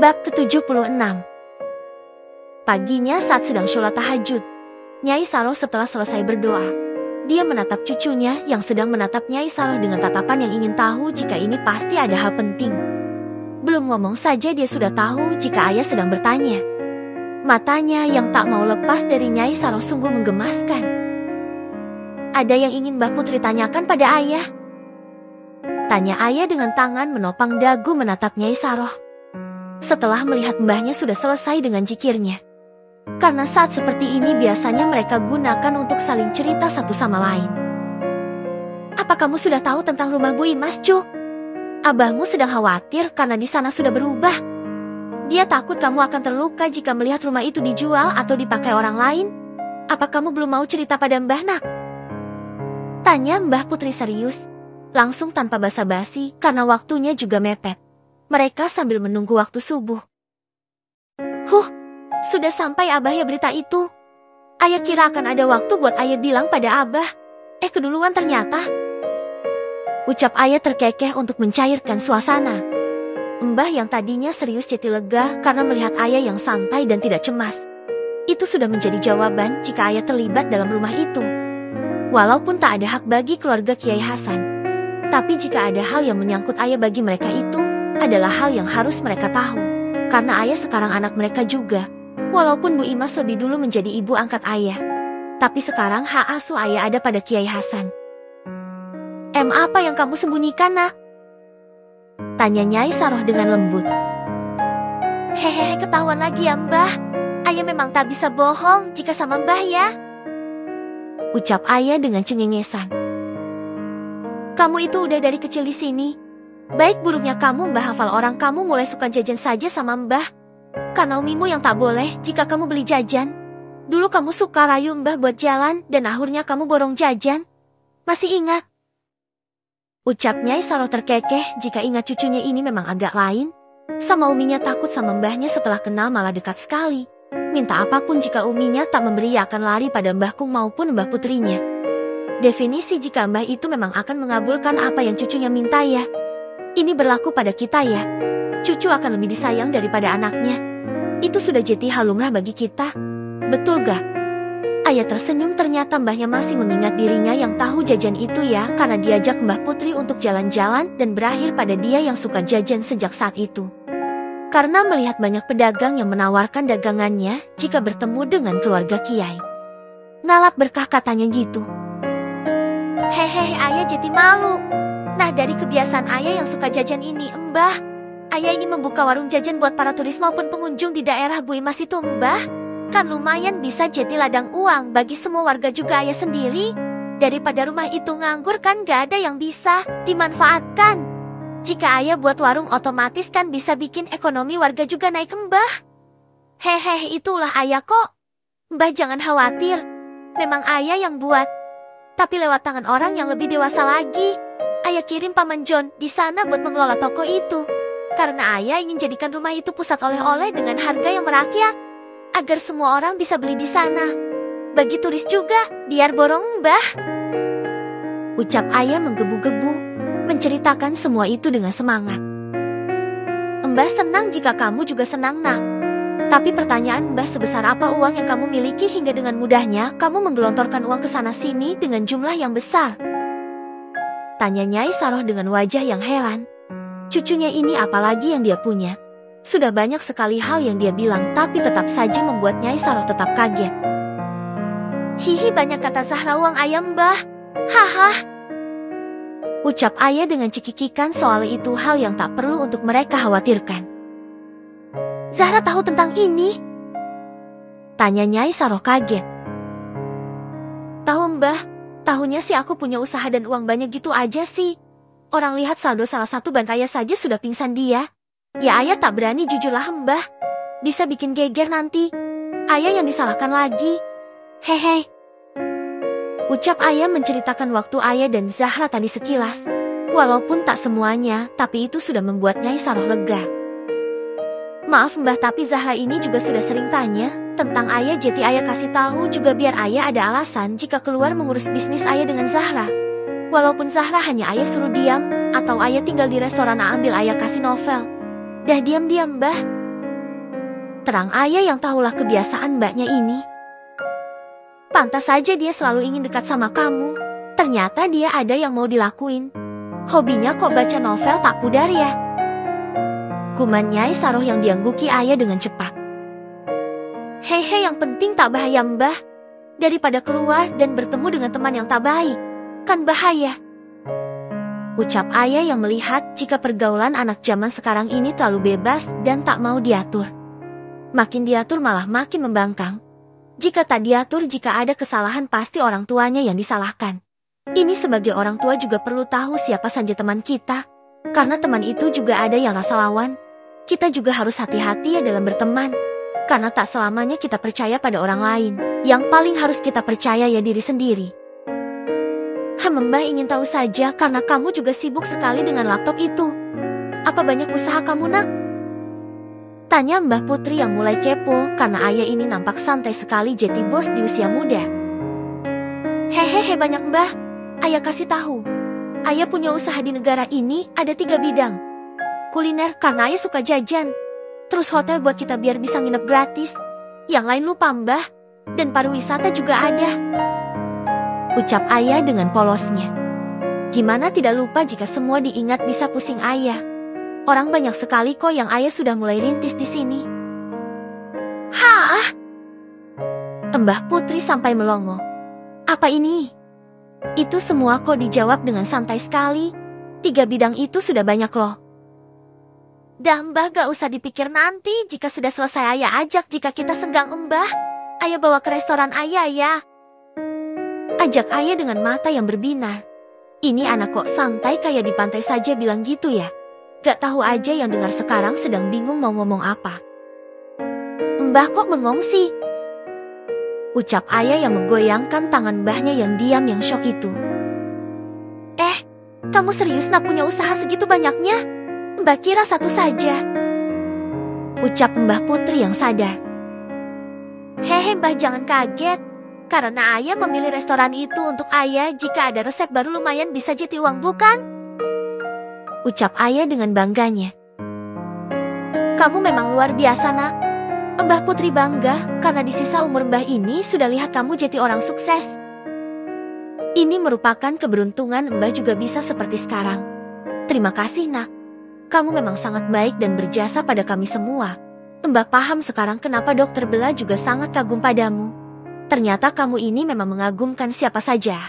Bab ke-76. Paginya saat sedang sholat tahajud, Nyai Saroh setelah selesai berdoa, dia menatap cucunya yang sedang menatap Nyai Saroh dengan tatapan yang ingin tahu jika ini pasti ada hal penting. Belum ngomong saja dia sudah tahu jika ayah sedang bertanya. Matanya yang tak mau lepas dari Nyai Saroh sungguh menggemaskan. Ada yang ingin Mbah Putri tanyakan pada ayah? Tanya ayah dengan tangan menopang dagu menatap Nyai Saroh. Setelah melihat mbahnya sudah selesai dengan zikirnya. Karena saat seperti ini biasanya mereka gunakan untuk saling cerita satu sama lain. Apa kamu sudah tahu tentang rumah Bu Imas, Cu? Abahmu sedang khawatir karena di sana sudah berubah. Dia takut kamu akan terluka jika melihat rumah itu dijual atau dipakai orang lain. Apa kamu belum mau cerita pada Mbah Nak? Tanya Mbah Putri serius, langsung tanpa basa-basi karena waktunya juga mepet. Mereka sambil menunggu waktu subuh. Sudah sampai Abah ya berita itu. Ayah kira akan ada waktu buat ayah bilang pada Abah. Keduluan ternyata. Ucap ayah terkekeh untuk mencairkan suasana. Mbah yang tadinya serius jadi lega karena melihat ayah yang santai dan tidak cemas. Itu sudah menjadi jawaban jika ayah terlibat dalam rumah itu. Walaupun tak ada hak bagi keluarga Kiai Hasan. Tapi jika ada hal yang menyangkut ayah bagi mereka itu, adalah hal yang harus mereka tahu. Karena ayah sekarang anak mereka juga. Walaupun Bu Imas lebih dulu menjadi ibu angkat ayah. Tapi sekarang hak asuh ayah ada pada Kiai Hasan. Apa yang kamu sembunyikan, Nak? Tanya Nyai Saroh dengan lembut. Hehehe, ketahuan lagi ya Mbah. Ayah memang tak bisa bohong jika sama Mbah ya. Ucap ayah dengan cengengesan. Kamu itu udah dari kecil di sini. Baik buruknya kamu Mbah hafal orang kamu mulai suka jajan saja sama Mbah. Karena umimu yang tak boleh jika kamu beli jajan. Dulu kamu suka rayu Mbah buat jalan dan akhirnya kamu borong jajan. Masih ingat? Ucap Nyai Saroh terkekeh jika ingat cucunya ini memang agak lain. Sama uminya takut sama Mbahnya setelah kenal malah dekat sekali. Minta apapun jika uminya tak memberi akan lari pada Mbah Kung maupun Mbah Putrinya. Definisi jika Mbah itu memang akan mengabulkan apa yang cucunya minta ya. Ini berlaku pada kita ya. Cucu akan lebih disayang daripada anaknya. Itu sudah jadi hal lumrah bagi kita. Betul gak? Ayah tersenyum ternyata Mbahnya masih mengingat dirinya yang tahu jajan itu ya. Karena diajak Mbah Putri untuk jalan-jalan dan berakhir pada dia yang suka jajan sejak saat itu. Karena melihat banyak pedagang yang menawarkan dagangannya jika bertemu dengan keluarga Kiai. Ngalap berkah katanya gitu. Hehehe, ayah jadi malu. Nah dari kebiasaan ayah yang suka jajan ini, Mbah. Ayah ingin membuka warung jajan buat para turis maupun pengunjung di daerah Bu Imas itu, Mbah. Kan lumayan bisa jadi ladang uang bagi semua warga juga ayah sendiri. Daripada rumah itu nganggur kan gak ada yang bisa dimanfaatkan. Jika ayah buat warung otomatis kan bisa bikin ekonomi warga juga naik, Mbah. Hehehe, itulah ayah kok. Mbah jangan khawatir. Memang ayah yang buat. Tapi lewat tangan orang yang lebih dewasa lagi. Ayah kirim Paman John di sana buat mengelola toko itu. Karena ayah ingin jadikan rumah itu pusat oleh-oleh dengan harga yang merakyat. Agar semua orang bisa beli di sana. Bagi turis juga, biar borong Mbah. Ucap ayah menggebu-gebu, menceritakan semua itu dengan semangat. Mbah senang jika kamu juga senang, Nak. Tapi pertanyaan Mbah sebesar apa uang yang kamu miliki hingga dengan mudahnya kamu menggelontorkan uang ke sana sini dengan jumlah yang besar? Tanya Nyai Saroh dengan wajah yang heran. Cucunya ini apalagi yang dia punya? Sudah banyak sekali hal yang dia bilang tapi tetap saja membuat Nyai Saroh tetap kaget. Hihi, banyak kata Zahra uang ayam Mbah. Haha. Ucap ayah dengan cekikikan soal itu hal yang tak perlu untuk mereka khawatirkan. Zahra tahu tentang ini? Tanya Nyai Saroh kaget. Tahu Mbah. Tahunya sih aku punya usaha dan uang banyak gitu aja sih. Orang lihat saldo salah satu ban ayah saja sudah pingsan dia. Ya ayah tak berani jujurlah Mbah. Bisa bikin geger nanti. Ayah yang disalahkan lagi. Hehe. Ucap ayah menceritakan waktu ayah dan Zahra tadi sekilas. Walaupun tak semuanya, tapi itu sudah membuat Nyai Saroh lega. Maaf Mbah, tapi Zahra ini juga sudah sering tanya tentang ayah, jadi ayah kasih tahu juga biar ayah ada alasan jika keluar mengurus bisnis ayah dengan Zahra. Walaupun Zahra hanya ayah suruh diam, atau ayah tinggal di restoran ambil ayah kasih novel. Dah diam-diam Mbah. Terang ayah yang tahulah kebiasaan mbaknya ini. Pantas saja dia selalu ingin dekat sama kamu. Ternyata dia ada yang mau dilakuin. Hobinya kok baca novel tak pudar ya? Kuman Nyai Saroh yang diangguki ayah dengan cepat. Hehe, yang penting tak bahaya mbah. Daripada keluar dan bertemu dengan teman yang tak baik. Kan bahaya. Ucap ayah yang melihat jika pergaulan anak zaman sekarang ini terlalu bebas dan tak mau diatur. Makin diatur malah makin membangkang. Jika tak diatur, jika ada kesalahan pasti orang tuanya yang disalahkan. Ini sebagai orang tua juga perlu tahu siapa saja teman kita. Karena teman itu juga ada yang rasa lawan. Kita juga harus hati-hati ya dalam berteman. Karena tak selamanya kita percaya pada orang lain. Yang paling harus kita percaya ya diri sendiri. Mbah ingin tahu saja karena kamu juga sibuk sekali dengan laptop itu. Apa banyak usaha kamu nak? Tanya Mbah Putri yang mulai kepo karena ayah ini nampak santai sekali jadi bos di usia muda. Hehehe, banyak mbah. Ayah kasih tahu. Ayah punya usaha di negara ini ada 3 bidang. Kuliner karena ayah suka jajan. Terus hotel buat kita biar bisa nginep gratis. Yang lain lupa mbah. Dan pariwisata juga ada. Ucap ayah dengan polosnya. Gimana tidak lupa jika semua diingat bisa pusing ayah. Orang banyak sekali kok yang ayah sudah mulai rintis di sini. Hah? Mbah Putri sampai melongo. Apa ini? Itu semua kok dijawab dengan santai sekali. 3 bidang itu sudah banyak loh. Dah mbah, gak usah dipikir nanti. Jika sudah selesai ayah ajak. Jika kita senggang mbah, ayah bawa ke restoran ayah ya. Ajak ayah dengan mata yang berbinar. Ini anak kok santai kayak di pantai saja bilang gitu ya. Gak tahu aja yang dengar sekarang sedang bingung mau ngomong apa. Mbah kok bengong sih? Ucap ayah yang menggoyangkan tangan mbahnya yang diam yang syok itu. Kamu serius nak punya usaha segitu banyaknya? Mbah kira 1 saja. Ucap Mbah Putri yang sadar. Hehe mbah, jangan kaget. Karena ayah memilih restoran itu untuk ayah. Jika ada resep baru lumayan bisa jadi uang bukan? Ucap ayah dengan bangganya. Kamu memang luar biasa nak. Mbah Putri bangga karena di sisa umur mbah ini sudah lihat kamu jadi orang sukses. Ini merupakan keberuntungan mbah juga bisa seperti sekarang. Terima kasih nak. Kamu memang sangat baik dan berjasa pada kami semua. Mbah paham sekarang kenapa Dokter Bella juga sangat kagum padamu. Ternyata kamu ini memang mengagumkan siapa saja.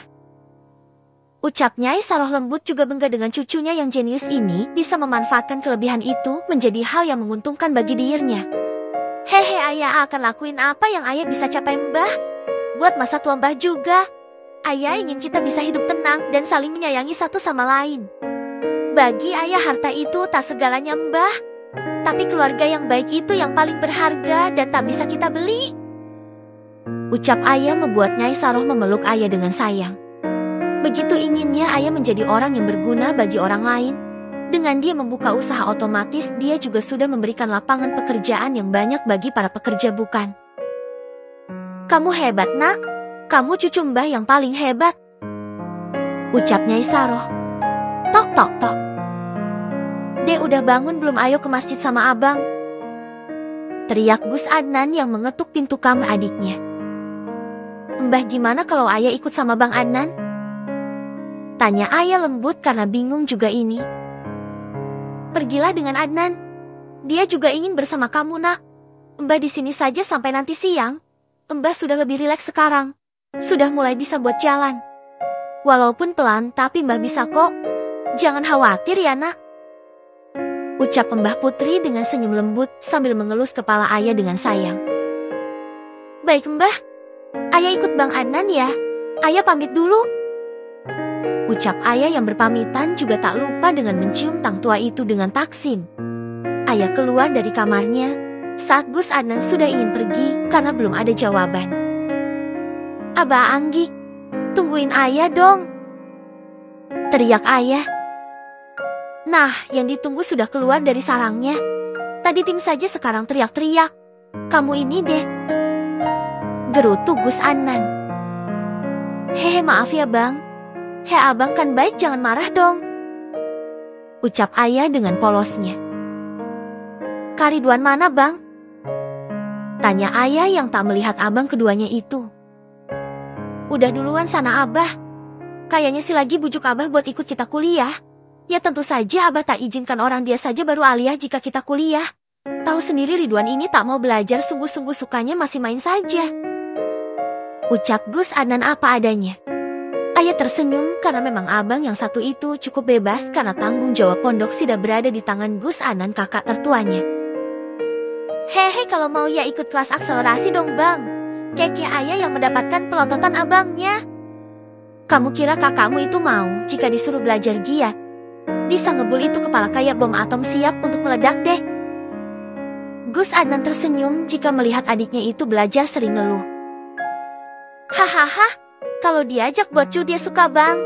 Ucap Nyai Saroh lembut juga bangga dengan cucunya yang jenius ini bisa memanfaatkan kelebihan itu menjadi hal yang menguntungkan bagi dirinya. Hehe, ayah akan lakuin apa yang ayah bisa capai mbah. Buat masa tua mbah juga. Ayah ingin kita bisa hidup tenang dan saling menyayangi satu sama lain. Bagi ayah harta itu tak segalanya mbah. Tapi keluarga yang baik itu yang paling berharga dan tak bisa kita beli. Ucap ayah membuat Nyai Saroh memeluk ayah dengan sayang. Begitu inginnya ayah menjadi orang yang berguna bagi orang lain. Dengan dia membuka usaha otomatis dia juga sudah memberikan lapangan pekerjaan yang banyak bagi para pekerja bukan? Kamu hebat nak. Kamu cucu mbah yang paling hebat. Ucap Nyai Saroh. Tok tok tok. Dek udah bangun belum, ayo ke masjid sama abang. Teriak Gus Adnan yang mengetuk pintu kamar adiknya. Mbah gimana kalau ayah ikut sama Bang Adnan? Tanya ayah lembut karena bingung juga ini. Pergilah dengan Adnan. Dia juga ingin bersama kamu nak. Mbah di sini saja sampai nanti siang. Mbah sudah lebih rileks sekarang. Sudah mulai bisa buat jalan. Walaupun pelan tapi mbah bisa kok. Jangan khawatir ya nak. Ucap Mbah Putri dengan senyum lembut sambil mengelus kepala ayah dengan sayang. Baik mbah. Ayah ikut Bang Adnan ya. Ayah pamit dulu. Ucap ayah yang berpamitan juga tak lupa dengan mencium tang tua itu dengan taksim. Ayah keluar dari kamarnya saat Gus Adnan sudah ingin pergi karena belum ada jawaban. Abah Anggi, tungguin ayah dong. Teriak ayah. Nah, yang ditunggu sudah keluar dari sarangnya. Tadi tim saja sekarang teriak-teriak. Kamu ini deh. Gerutu Gus Adnan. Hehe, maaf ya bang. Abang kan baik, jangan marah dong. Ucap ayah dengan polosnya. Kariduan mana bang? Tanya ayah yang tak melihat abang keduanya itu. Udah duluan sana abah. Kayaknya sih lagi bujuk abah buat ikut kita kuliah. Ya tentu saja abah tak izinkan orang dia saja baru aliyah jika kita kuliah. Tahu sendiri Ridwan ini tak mau belajar, sungguh-sungguh sukanya masih main saja. Ucap Gus Adnan apa adanya. Ayah tersenyum karena memang abang yang satu itu cukup bebas karena tanggung jawab pondok sudah berada di tangan Gus Adnan kakak tertuanya. Hehe, kalau mau ya ikut kelas akselerasi dong bang. Keke ayah yang mendapatkan pelototan abangnya. Kamu kira kakakmu itu mau jika disuruh belajar giat? Bisa ngebul itu kepala kayak bom atom siap untuk meledak deh. Gus Adnan tersenyum jika melihat adiknya itu belajar sering ngeluh. Hahaha, kalau diajak buat cu dia suka bang.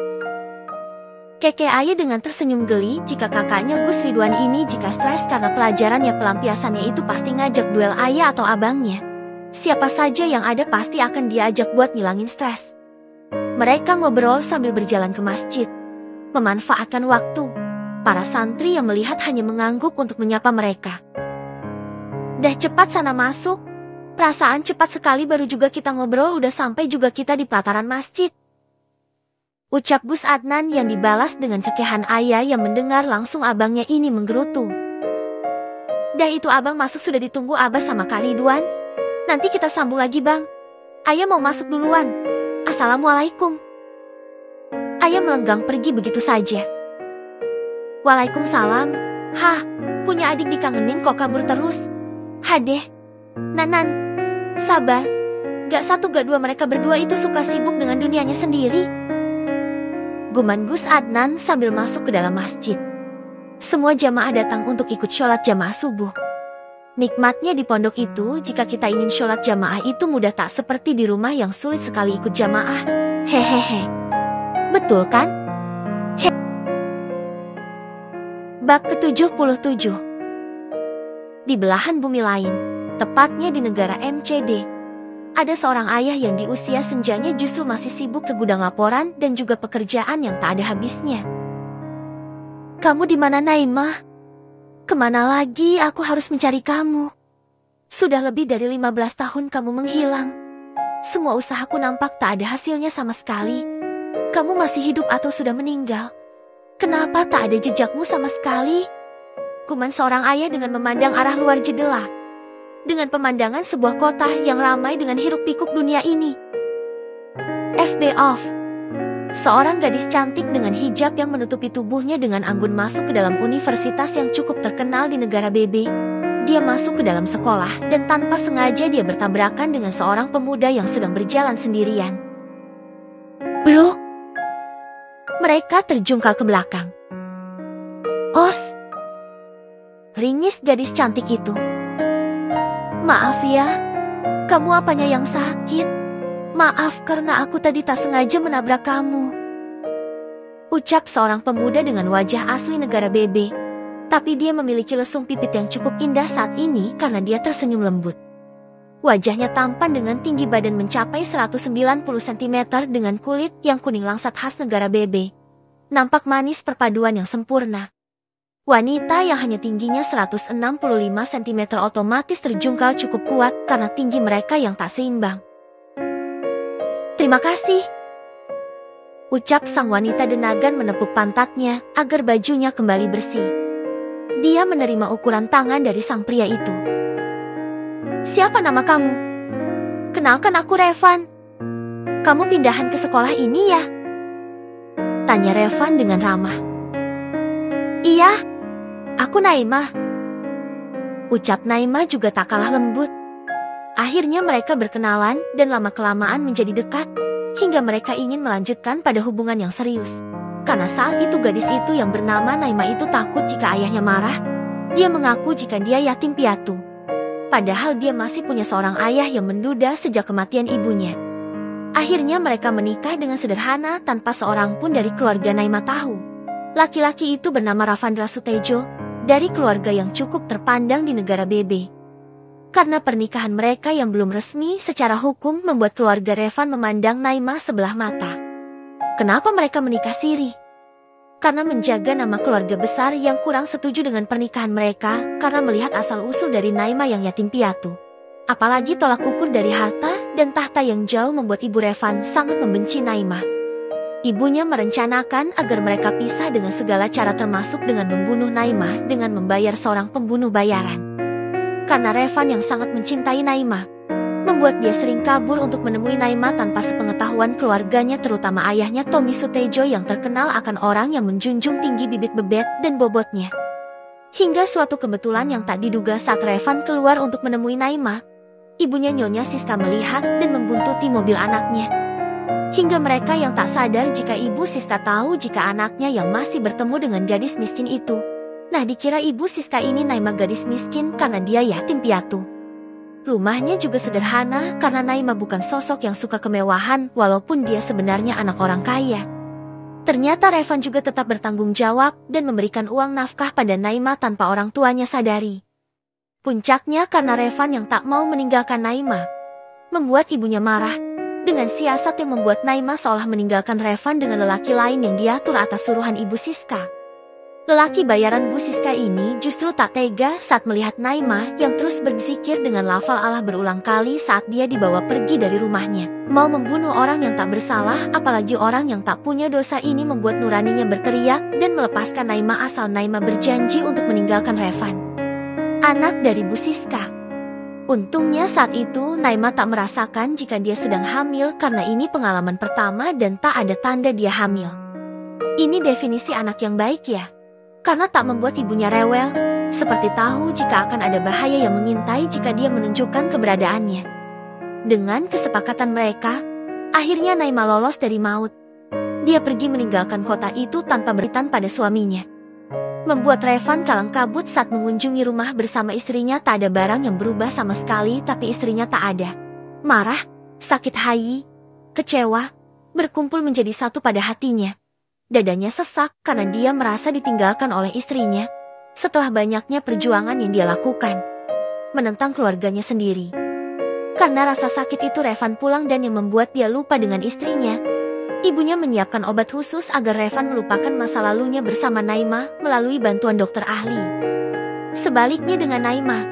Keke ayah dengan tersenyum geli jika kakaknya Gus Ridwan ini jika stres karena pelajaran ya pelampiasannya itu pasti ngajak duel ayah atau abangnya. Siapa saja yang ada pasti akan diajak buat ngilangin stres. Mereka ngobrol sambil berjalan ke masjid. Memanfaatkan waktu. Para santri yang melihat hanya mengangguk untuk menyapa mereka. Dah cepat sana masuk. Perasaan cepat sekali baru juga kita ngobrol udah sampai juga kita di pelataran masjid. Ucap Gus Adnan yang dibalas dengan kekehan ayah yang mendengar langsung abangnya ini menggerutu. Dah itu abang masuk sudah ditunggu abah sama Kak Ridwan. Nanti kita sambung lagi bang. Ayah mau masuk duluan. Assalamualaikum. Ayah melenggang pergi begitu saja. Waalaikumsalam. Hah, punya adik dikangenin kok kabur terus. Hadeh. Nanan. Sabar. Gak satu gak dua mereka berdua itu suka sibuk dengan dunianya sendiri. Guman Gus Adnan sambil masuk ke dalam masjid. Semua jamaah datang untuk ikut sholat jamaah subuh. Nikmatnya di pondok itu jika kita ingin sholat jamaah itu mudah tak seperti di rumah yang sulit sekali ikut jamaah. Hehehe. Betul kan? He. Bab ke-77. Di belahan bumi lain, tepatnya di negara MCD. Ada seorang ayah yang di usia senjanya justru masih sibuk ke gudang laporan dan juga pekerjaan yang tak ada habisnya. Kamu di mana Naimah? Kemana lagi aku harus mencari kamu? Sudah lebih dari 15 tahun kamu menghilang. Semua usahaku nampak tak ada hasilnya sama sekali. Kamu masih hidup atau sudah meninggal? Kenapa tak ada jejakmu sama sekali? Kuman seorang ayah dengan memandang arah luar jendela. Dengan pemandangan sebuah kota yang ramai dengan hiruk-pikuk dunia ini. FB off. Seorang gadis cantik dengan hijab yang menutupi tubuhnya dengan anggun masuk ke dalam universitas yang cukup terkenal di negara BB. Dia masuk ke dalam sekolah dan tanpa sengaja dia bertabrakan dengan seorang pemuda yang sedang berjalan sendirian. Bro. Mereka terjungkal ke belakang. Os. Ringis gadis cantik itu. Maaf ya, kamu apanya yang sakit? Maaf karena aku tadi tak sengaja menabrak kamu. Ucap seorang pemuda dengan wajah asli negara BB. Tapi dia memiliki lesung pipit yang cukup indah saat ini karena dia tersenyum lembut. Wajahnya tampan dengan tinggi badan mencapai 190 cm dengan kulit yang kuning langsat khas negara BB. Nampak manis perpaduan yang sempurna. Wanita yang hanya tingginya 165 cm otomatis terjungkal cukup kuat karena tinggi mereka yang tak seimbang. Terima kasih. Ucap sang wanita denagan menepuk pantatnya agar bajunya kembali bersih. Dia menerima ukuran tangan dari sang pria itu. Siapa nama kamu? Kenalkan aku Revan. Kamu pindahan ke sekolah ini ya? Tanya Revan dengan ramah. Iya. Aku Naimah. Ucap Naimah juga tak kalah lembut. Akhirnya mereka berkenalan dan lama-kelamaan menjadi dekat, hingga mereka ingin melanjutkan pada hubungan yang serius. Karena saat itu gadis itu yang bernama Naimah itu takut jika ayahnya marah. Dia mengaku jika dia yatim piatu. Padahal dia masih punya seorang ayah yang menduda sejak kematian ibunya. Akhirnya mereka menikah dengan sederhana tanpa seorang pun dari keluarga Naimah tahu. Laki-laki itu bernama Ravandra Sutejo, dari keluarga yang cukup terpandang di negara BB. Karena pernikahan mereka yang belum resmi secara hukum membuat keluarga Revan memandang Naimah sebelah mata. Kenapa mereka menikah siri? Karena menjaga nama keluarga besar yang kurang setuju dengan pernikahan mereka karena melihat asal-usul dari Naimah yang yatim piatu. Apalagi tolak ukur dari harta dan tahta yang jauh membuat Ibu Revan sangat membenci Naimah. Ibunya merencanakan agar mereka pisah dengan segala cara termasuk dengan membunuh Naimah dengan membayar seorang pembunuh bayaran. Karena Revan yang sangat mencintai Naimah, membuat dia sering kabur untuk menemui Naimah tanpa sepengetahuan keluarganya terutama ayahnya Tommy Sutejo yang terkenal akan orang yang menjunjung tinggi bibit bebet dan bobotnya. Hingga suatu kebetulan yang tak diduga saat Revan keluar untuk menemui Naimah, ibunya Nyonya Siska melihat dan membuntuti mobil anaknya. Hingga mereka yang tak sadar jika Ibu Siska tahu jika anaknya yang masih bertemu dengan gadis miskin itu. Nah, dikira Ibu Siska ini Naimah gadis miskin karena dia yatim piatu. Rumahnya juga sederhana karena Naimah bukan sosok yang suka kemewahan walaupun dia sebenarnya anak orang kaya. Ternyata Revan juga tetap bertanggung jawab dan memberikan uang nafkah pada Naimah tanpa orang tuanya sadari. Puncaknya karena Revan yang tak mau meninggalkan Naimah, membuat ibunya marah dengan siasat yang membuat Naimah seolah meninggalkan Revan dengan lelaki lain yang diatur atas suruhan Ibu Siska. Lelaki bayaran Bu Siska ini justru tak tega saat melihat Naimah yang terus berzikir dengan lafal Allah berulang kali saat dia dibawa pergi dari rumahnya. Mau membunuh orang yang tak bersalah, apalagi orang yang tak punya dosa ini membuat nuraninya berteriak dan melepaskan Naimah asal Naimah berjanji untuk meninggalkan Revan, anak dari Bu Siska. Untungnya saat itu Naimah tak merasakan jika dia sedang hamil karena ini pengalaman pertama dan tak ada tanda dia hamil. Ini definisi anak yang baik ya. Karena tak membuat ibunya rewel, seperti tahu jika akan ada bahaya yang mengintai jika dia menunjukkan keberadaannya. Dengan kesepakatan mereka, akhirnya Naimah lolos dari maut. Dia pergi meninggalkan kota itu tanpa beritan pada suaminya. Membuat Revan kalang kabut saat mengunjungi rumah bersama istrinya tak ada barang yang berubah sama sekali tapi istrinya tak ada. Marah, sakit hati, kecewa, berkumpul menjadi satu pada hatinya. Dadanya sesak karena dia merasa ditinggalkan oleh istrinya setelah banyaknya perjuangan yang dia lakukan menentang keluarganya sendiri. Karena rasa sakit itu Revan pulang dan yang membuat dia lupa dengan istrinya. Ibunya menyiapkan obat khusus agar Revan melupakan masa lalunya bersama Naimah melalui bantuan dokter ahli. Sebaliknya dengan Naimah,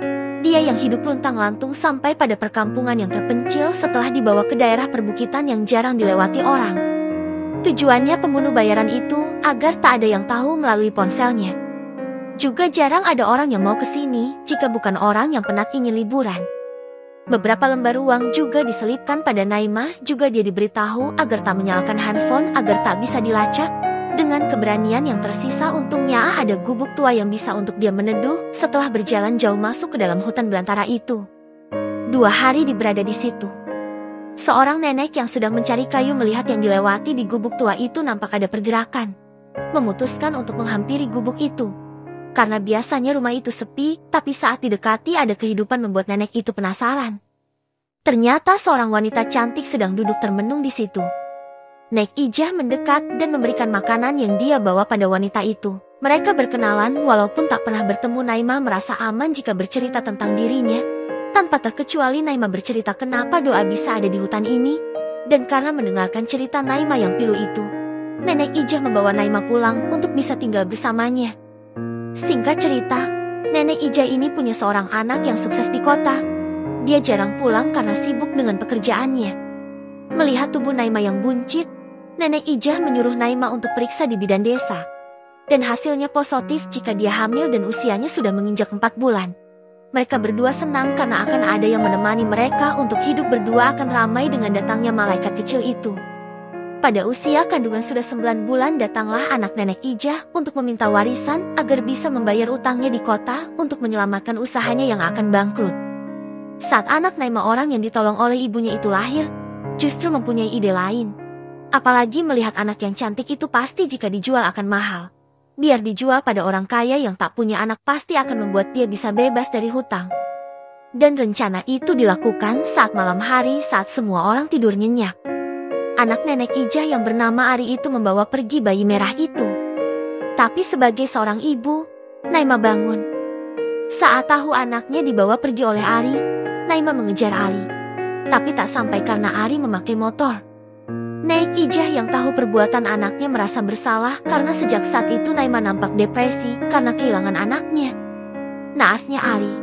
dia yang hidup luntang-lantung sampai pada perkampungan yang terpencil setelah dibawa ke daerah perbukitan yang jarang dilewati orang. Tujuannya pembunuh bayaran itu agar tak ada yang tahu melalui ponselnya. Juga jarang ada orang yang mau ke sini jika bukan orang yang penat ingin liburan. Beberapa lembar uang juga diselipkan pada Naimah, juga dia diberitahu agar tak menyalakan handphone agar tak bisa dilacak. Dengan keberanian yang tersisa untungnya ada gubuk tua yang bisa untuk dia meneduh setelah berjalan jauh masuk ke dalam hutan belantara itu. 2 hari dia berada di situ. Seorang nenek yang sedang mencari kayu melihat yang dilewati di gubuk tua itu nampak ada pergerakan. Memutuskan untuk menghampiri gubuk itu. Karena biasanya rumah itu sepi, tapi saat didekati ada kehidupan membuat nenek itu penasaran. Ternyata seorang wanita cantik sedang duduk termenung di situ. Nek Ijah mendekat dan memberikan makanan yang dia bawa pada wanita itu. Mereka berkenalan walaupun tak pernah bertemu. Naimah merasa aman jika bercerita tentang dirinya. Tanpa terkecuali Naimah bercerita kenapa doa bisa ada di hutan ini. Dan karena mendengarkan cerita Naimah yang pilu itu, Nenek Ijah membawa Naimah pulang untuk bisa tinggal bersamanya. Singkat cerita, Nenek Ijah ini punya seorang anak yang sukses di kota. Dia jarang pulang karena sibuk dengan pekerjaannya. Melihat tubuh Naimah yang buncit, Nenek Ijah menyuruh Naimah untuk periksa di bidan desa. Dan hasilnya positif jika dia hamil dan usianya sudah menginjak 4 bulan. Mereka berdua senang karena akan ada yang menemani mereka untuk hidup berdua akan ramai dengan datangnya malaikat kecil itu. Pada usia kandungan sudah 9 bulan datanglah anak Nenek Ijah untuk meminta warisan agar bisa membayar utangnya di kota untuk menyelamatkan usahanya yang akan bangkrut. Saat anak Naimah orang yang ditolong oleh ibunya itu lahir, justru mempunyai ide lain. Apalagi melihat anak yang cantik itu pasti jika dijual akan mahal. Biar dijual pada orang kaya yang tak punya anak pasti akan membuat dia bisa bebas dari hutang. Dan rencana itu dilakukan saat malam hari saat semua orang tidur nyenyak. Anak Nenek Ijah yang bernama Ari itu membawa pergi bayi merah itu. Tapi sebagai seorang ibu, Naimah bangun. Saat tahu anaknya dibawa pergi oleh Ari, Naimah mengejar Ari. Tapi tak sampai karena Ari memakai motor. Nenek Ijah yang tahu perbuatan anaknya merasa bersalah karena sejak saat itu Naimah nampak depresi karena kehilangan anaknya. Naasnya Ari,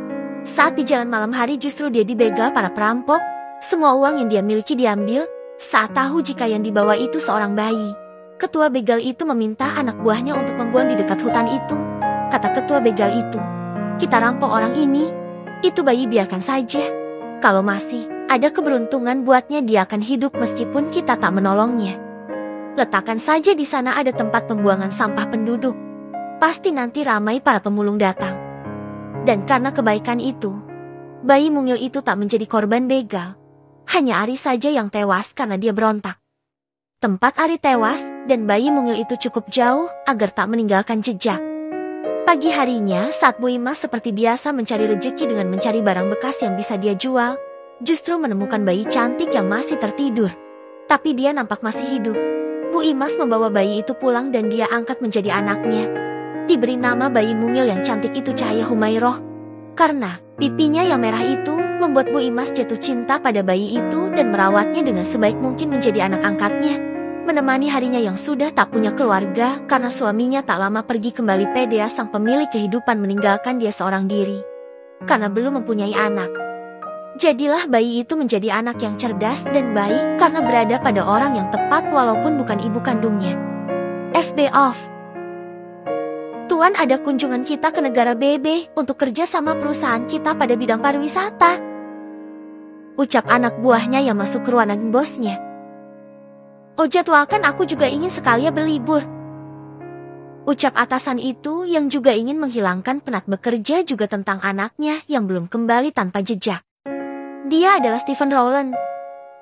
Saat di jalan malam hari justru dia dibegal para perampok. Semua uang yang dia miliki diambil. Saat tahu jika yang dibawa itu seorang bayi, ketua begal itu meminta anak buahnya untuk membuang di dekat hutan itu. Kata ketua begal itu, "Kita rampok orang ini. Itu bayi biarkan saja. Kalau masih ada keberuntungan buatnya dia akan hidup meskipun kita tak menolongnya. Letakkan saja di sana ada tempat pembuangan sampah penduduk. Pasti nanti ramai para pemulung datang." Dan karena kebaikan itu, bayi mungil itu tak menjadi korban begal. Hanya Ari saja yang tewas karena dia berontak. Tempat Ari tewas dan bayi mungil itu cukup jauh agar tak meninggalkan jejak. Pagi harinya saat Bu Imas seperti biasa mencari rejeki dengan mencari barang bekas yang bisa dia jual, justru menemukan bayi cantik yang masih tertidur. Tapi dia nampak masih hidup. Bu Imas membawa bayi itu pulang dan dia angkat menjadi anaknya. Diberi nama bayi mungil yang cantik itu Cahaya Humairoh. Karena pipinya yang merah itu membuat Bu Imas jatuh cinta pada bayi itu dan merawatnya dengan sebaik mungkin menjadi anak angkatnya. Menemani harinya yang sudah tak punya keluarga karena suaminya tak lama pergi kembali. Pedea sang pemilik kehidupan meninggalkan dia seorang diri karena belum mempunyai anak. Jadilah bayi itu menjadi anak yang cerdas dan baik karena berada pada orang yang tepat walaupun bukan ibu kandungnya. FB off. Tuan, ada kunjungan kita ke negara BB untuk kerja sama perusahaan kita pada bidang pariwisata. Ucap anak buahnya yang masuk ke ruangan bosnya. Oh, jadwalkan, aku juga ingin sekali berlibur. Ucap atasan itu yang juga ingin menghilangkan penat bekerja juga tentang anaknya yang belum kembali tanpa jejak. Dia adalah Stephen Rowland.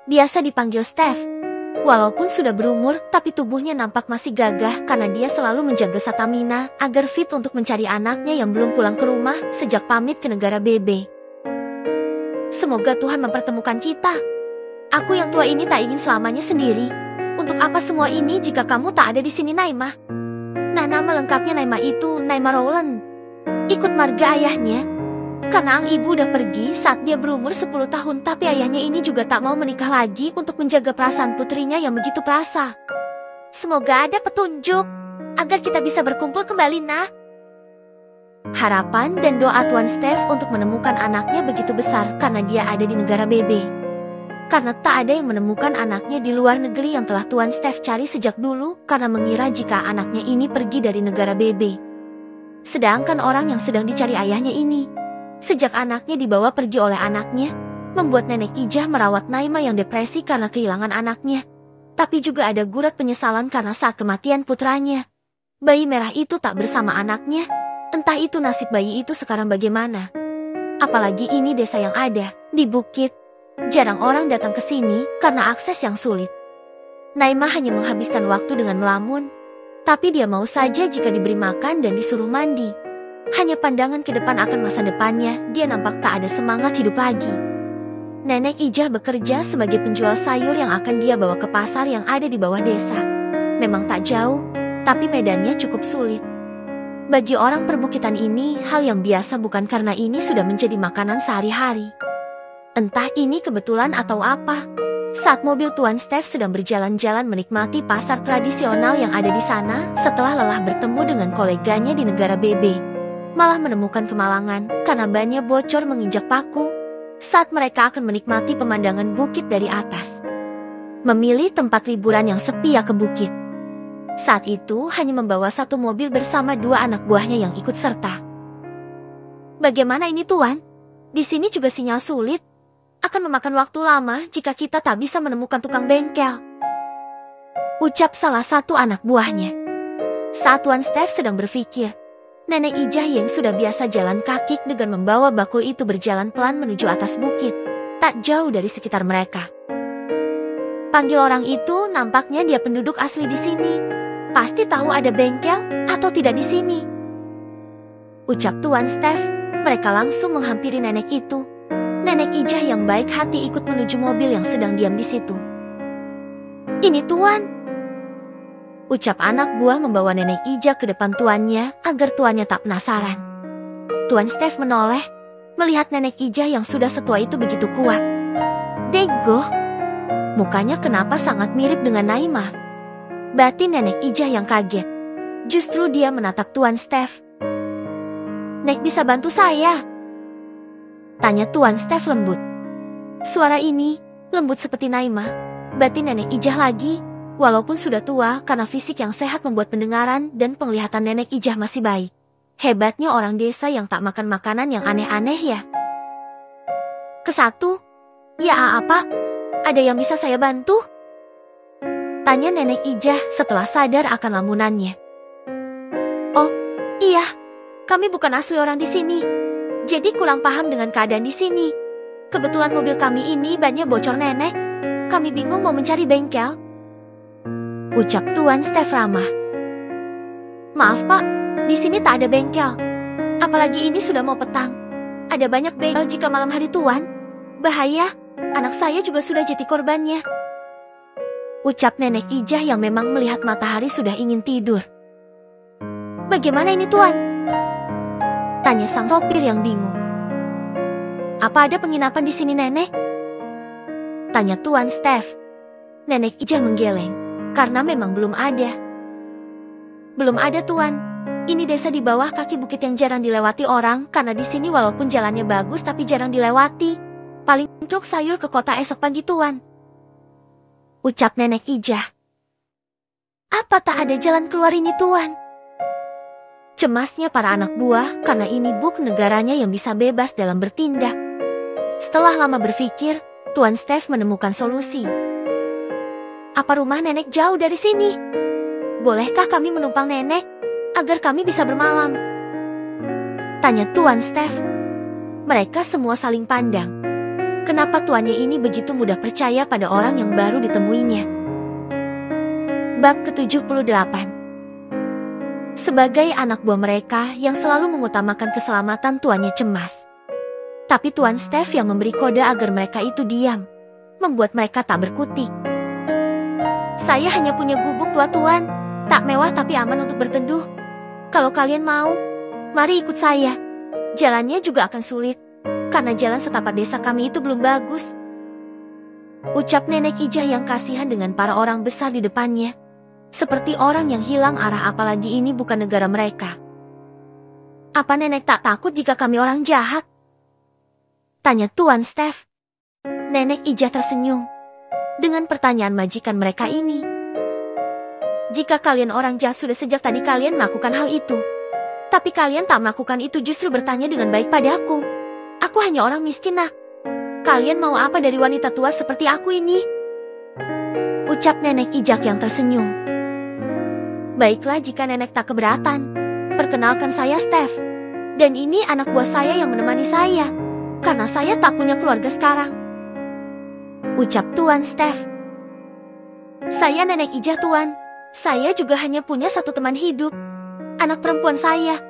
Biasa dipanggil Steph. Walaupun sudah berumur, tapi tubuhnya nampak masih gagah karena dia selalu menjaga stamina agar fit untuk mencari anaknya yang belum pulang ke rumah sejak pamit ke negara BB. Semoga Tuhan mempertemukan kita. Aku yang tua ini tak ingin selamanya sendiri. Untuk apa semua ini jika kamu tak ada di sini, Naimah? Nah, nama lengkapnya Naimah itu Naimah Rowland. Ikut marga ayahnya. Karena ibu udah pergi saat dia berumur 10 tahun, tapi ayahnya ini juga tak mau menikah lagi untuk menjaga perasaan putrinya yang begitu perasa. Semoga ada petunjuk agar kita bisa berkumpul kembali, nah. Harapan dan doa Tuan Steph untuk menemukan anaknya begitu besar karena dia ada di negara BB. Karena tak ada yang menemukan anaknya di luar negeri yang telah Tuan Steph cari sejak dulu karena mengira jika anaknya ini pergi dari negara BB. Sedangkan orang yang sedang dicari ayahnya ini, sejak anaknya dibawa pergi oleh anaknya, membuat Nenek Ijah merawat Naimah yang depresi karena kehilangan anaknya. Tapi juga ada gurat penyesalan karena saat kematian putranya, bayi merah itu tak bersama anaknya. Entah itu nasib bayi itu sekarang bagaimana. Apalagi ini desa yang ada di bukit. Jarang orang datang ke sini karena akses yang sulit. Naimah hanya menghabiskan waktu dengan melamun. Tapi dia mau saja jika diberi makan dan disuruh mandi. Hanya pandangan ke depan akan masa depannya, dia nampak tak ada semangat hidup lagi. Nenek Ijah bekerja sebagai penjual sayur yang akan dia bawa ke pasar yang ada di bawah desa. Memang tak jauh, tapi medannya cukup sulit. Bagi orang perbukitan ini, hal yang biasa bukan karena ini sudah menjadi makanan sehari-hari. Entah ini kebetulan atau apa. Saat mobil Tuan Steph sedang berjalan-jalan menikmati pasar tradisional yang ada di sana, setelah lelah bertemu dengan koleganya di negara BB. Malah menemukan kemalangan karena bannya bocor menginjak paku saat mereka akan menikmati pemandangan bukit dari atas. Memilih tempat liburan yang sepi ya ke bukit. Saat itu hanya membawa satu mobil bersama 2 anak buahnya yang ikut serta. Bagaimana ini, Tuan? Di sini juga sinyal sulit. Akan memakan waktu lama jika kita tak bisa menemukan tukang bengkel. Ucap salah satu anak buahnya. Saat Tuan Steph sedang berpikir, Nenek Ijah yang sudah biasa jalan kaki dengan membawa bakul itu berjalan pelan menuju atas bukit, tak jauh dari sekitar mereka. Panggil orang itu, nampaknya dia penduduk asli di sini. Pasti tahu ada bengkel atau tidak di sini. Ucap Tuan Steph, mereka langsung menghampiri nenek itu. Nenek Ijah yang baik hati ikut menuju mobil yang sedang diam di situ. Ini Tuan. Ucap anak buah membawa Nenek Ijah ke depan tuannya agar tuannya tak penasaran. Tuan Steph menoleh, melihat Nenek Ijah yang sudah setua itu begitu kuat. Dego, mukanya kenapa sangat mirip dengan Naimah? Batin Nenek Ijah yang kaget. Justru dia menatap Tuan Steph. Nek bisa bantu saya? Tanya Tuan Steph lembut. Suara ini lembut seperti Naima. Batin nenek Ijah lagi. Walaupun sudah tua, karena fisik yang sehat membuat pendengaran dan penglihatan nenek Ijah masih baik. Hebatnya orang desa yang tak makan makanan yang aneh-aneh ya. Kesatu, ya apa? Ada yang bisa saya bantu? Tanya nenek Ijah setelah sadar akan lamunannya. Oh, iya. Kami bukan asli orang di sini. Jadi kurang paham dengan keadaan di sini. Kebetulan mobil kami ini bannya bocor nenek. Kami bingung mau mencari bengkel. Ucap Tuan Steph ramah. Maaf pak, di sini tak ada bengkel. Apalagi ini sudah mau petang. Ada banyak bengkel jika malam hari Tuan. Bahaya, anak saya juga sudah jadi korbannya. Ucap nenek Ijah yang memang melihat matahari sudah ingin tidur. Bagaimana ini Tuan? Tanya sang sopir yang bingung. Apa ada penginapan di sini nenek? Tanya Tuan Steph. Nenek Ijah menggeleng. Karena memang belum ada. Belum ada Tuan. Ini desa di bawah kaki bukit yang jarang dilewati orang. Karena di sini walaupun jalannya bagus tapi jarang dilewati. Paling truk sayur ke kota esok pagi Tuan. Ucap nenek Ijah. Apa tak ada jalan keluar ini Tuan? Cemasnya para anak buah karena ini buk negaranya yang bisa bebas dalam bertindak. Setelah lama berpikir, Tuan Steph menemukan solusi. Apa rumah nenek jauh dari sini? Bolehkah kami menumpang nenek, agar kami bisa bermalam? Tanya Tuan Steph. Mereka semua saling pandang. Kenapa tuannya ini begitu mudah percaya pada orang yang baru ditemuinya? Bab ke-78. Sebagai anak buah mereka yang selalu mengutamakan keselamatan tuannya cemas. Tapi Tuan Steph yang memberi kode agar mereka itu diam, membuat mereka tak berkutik. Saya hanya punya gubuk tua Tuan, tak mewah tapi aman untuk berteduh. Kalau kalian mau, mari ikut saya. Jalannya juga akan sulit, karena jalan setapak desa kami itu belum bagus. Ucap nenek Ijah yang kasihan dengan para orang besar di depannya. Seperti orang yang hilang arah apalagi ini bukan negara mereka. Apa nenek tak takut jika kami orang jahat? Tanya Tuan Steph. Nenek Ijah tersenyum. Dengan pertanyaan majikan mereka ini. Jika kalian orang jahat sudah sejak tadi kalian melakukan hal itu. Tapi kalian tak melakukan itu justru bertanya dengan baik padaku. Aku hanya orang miskin nak. Kalian mau apa dari wanita tua seperti aku ini? Ucap nenek Ijak yang tersenyum. Baiklah jika nenek tak keberatan. Perkenalkan saya Steph. Dan ini anak buah saya yang menemani saya. Karena saya tak punya keluarga sekarang. Ucap Tuan Steph. Saya nenek Ijah Tuan. Saya juga hanya punya satu teman hidup. Anak perempuan saya.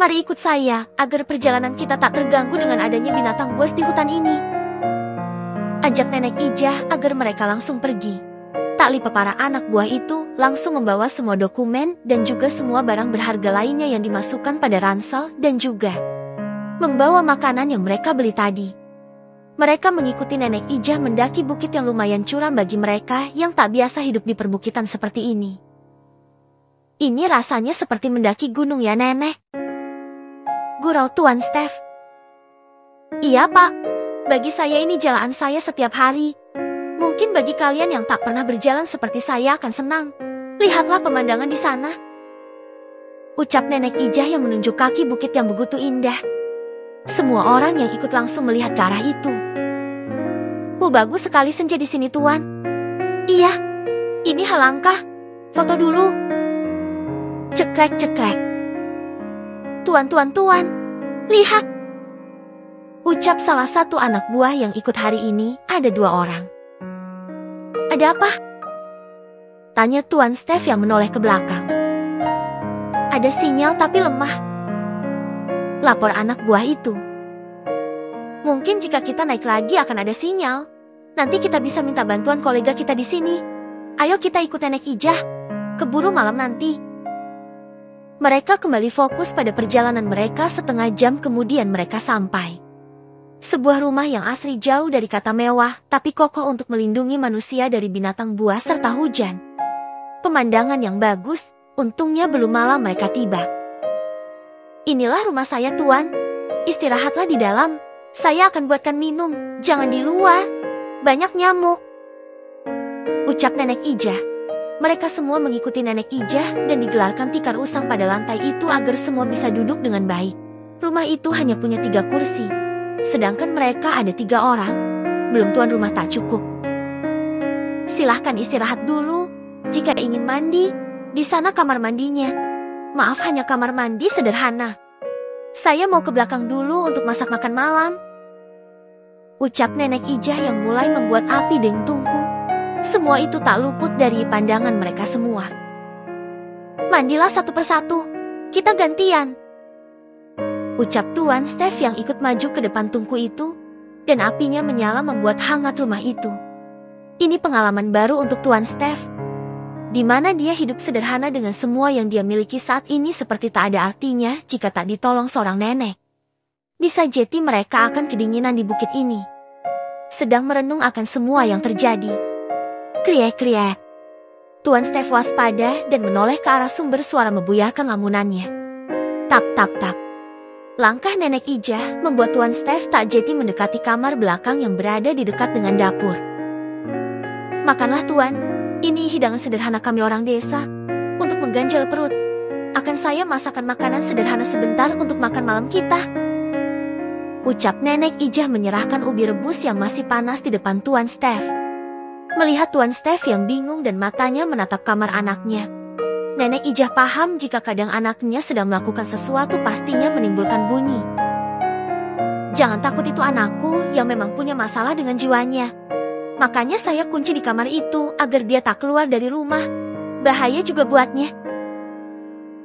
Mari ikut saya agar perjalanan kita tak terganggu dengan adanya binatang buas di hutan ini. Ajak nenek Ijah agar mereka langsung pergi. Tak lupa para anak buah itu langsung membawa semua dokumen dan juga semua barang berharga lainnya yang dimasukkan pada ransel dan juga membawa makanan yang mereka beli tadi. Mereka mengikuti nenek Ijah mendaki bukit yang lumayan curam bagi mereka yang tak biasa hidup di perbukitan seperti ini. Ini rasanya seperti mendaki gunung ya nenek. Gurau Tuan Steph. Iya pak, bagi saya ini jalan saya setiap hari. Mungkin bagi kalian yang tak pernah berjalan seperti saya akan senang. Lihatlah pemandangan di sana. Ucap nenek Ijah yang menunjuk kaki bukit yang begitu indah. Semua orang yang ikut langsung melihat ke arah itu. Bagus sekali senja di sini Tuan. Iya, ini halangkah. Foto dulu. Cekrek-cekrek. Tuan, lihat. Ucap salah satu anak buah yang ikut hari ini, ada 2 orang. Ada apa? Tanya Tuan Steph yang menoleh ke belakang. Ada sinyal tapi lemah. Lapor anak buah itu. Mungkin jika kita naik lagi akan ada sinyal. Nanti kita bisa minta bantuan kolega kita di sini. Ayo kita ikut nenek Ijah. Keburu malam nanti. Mereka kembali fokus pada perjalanan mereka. Setengah jam kemudian mereka sampai. Sebuah rumah yang asri jauh dari kata mewah, tapi kokoh untuk melindungi manusia dari binatang buas serta hujan. Pemandangan yang bagus, untungnya belum malam mereka tiba. Inilah rumah saya Tuan. Istirahatlah di dalam. Saya akan buatkan minum, jangan di luar. Banyak nyamuk. Ucap Nenek Ijah. Mereka semua mengikuti Nenek Ijah dan digelarkan tikar usang pada lantai itu agar semua bisa duduk dengan baik. Rumah itu hanya punya 3 kursi, sedangkan mereka ada 3 orang. Belum tuan rumah tak cukup. Silahkan istirahat dulu. Jika ingin mandi, di sana kamar mandinya. Maaf, hanya kamar mandi sederhana. Saya mau ke belakang dulu untuk masak makan malam. Ucap Nenek Ijah yang mulai membuat api deng tungku. Semua itu tak luput dari pandangan mereka semua. Mandilah satu persatu, kita gantian. Ucap Tuan Steph yang ikut maju ke depan tungku itu, dan apinya menyala membuat hangat rumah itu. Ini pengalaman baru untuk Tuan Steph, di mana dia hidup sederhana dengan semua yang dia miliki saat ini seperti tak ada artinya jika tak ditolong seorang nenek. Bisa jadi mereka akan kedinginan di bukit ini, sedang merenung akan semua yang terjadi. Kriek-kriek. Tuan Steph waspada dan menoleh ke arah sumber suara membuyarkan lamunannya. Tap-tap-tap. Langkah Nenek Ijah membuat Tuan Steph tak jadi mendekati kamar belakang yang berada di dekat dengan dapur. Makanlah Tuan, ini hidangan sederhana kami orang desa, untuk mengganjal perut. Akan saya masakan makanan sederhana sebentar untuk makan malam kita. Ucap Nenek Ijah menyerahkan ubi rebus yang masih panas di depan Tuan Steph. Melihat Tuan Steph yang bingung dan matanya menatap kamar anaknya, Nenek Ijah paham jika kadang anaknya sedang melakukan sesuatu pastinya menimbulkan bunyi. Jangan takut, itu anakku yang memang punya masalah dengan jiwanya. Makanya saya kunci di kamar itu agar dia tak keluar dari rumah. Bahaya juga buatnya.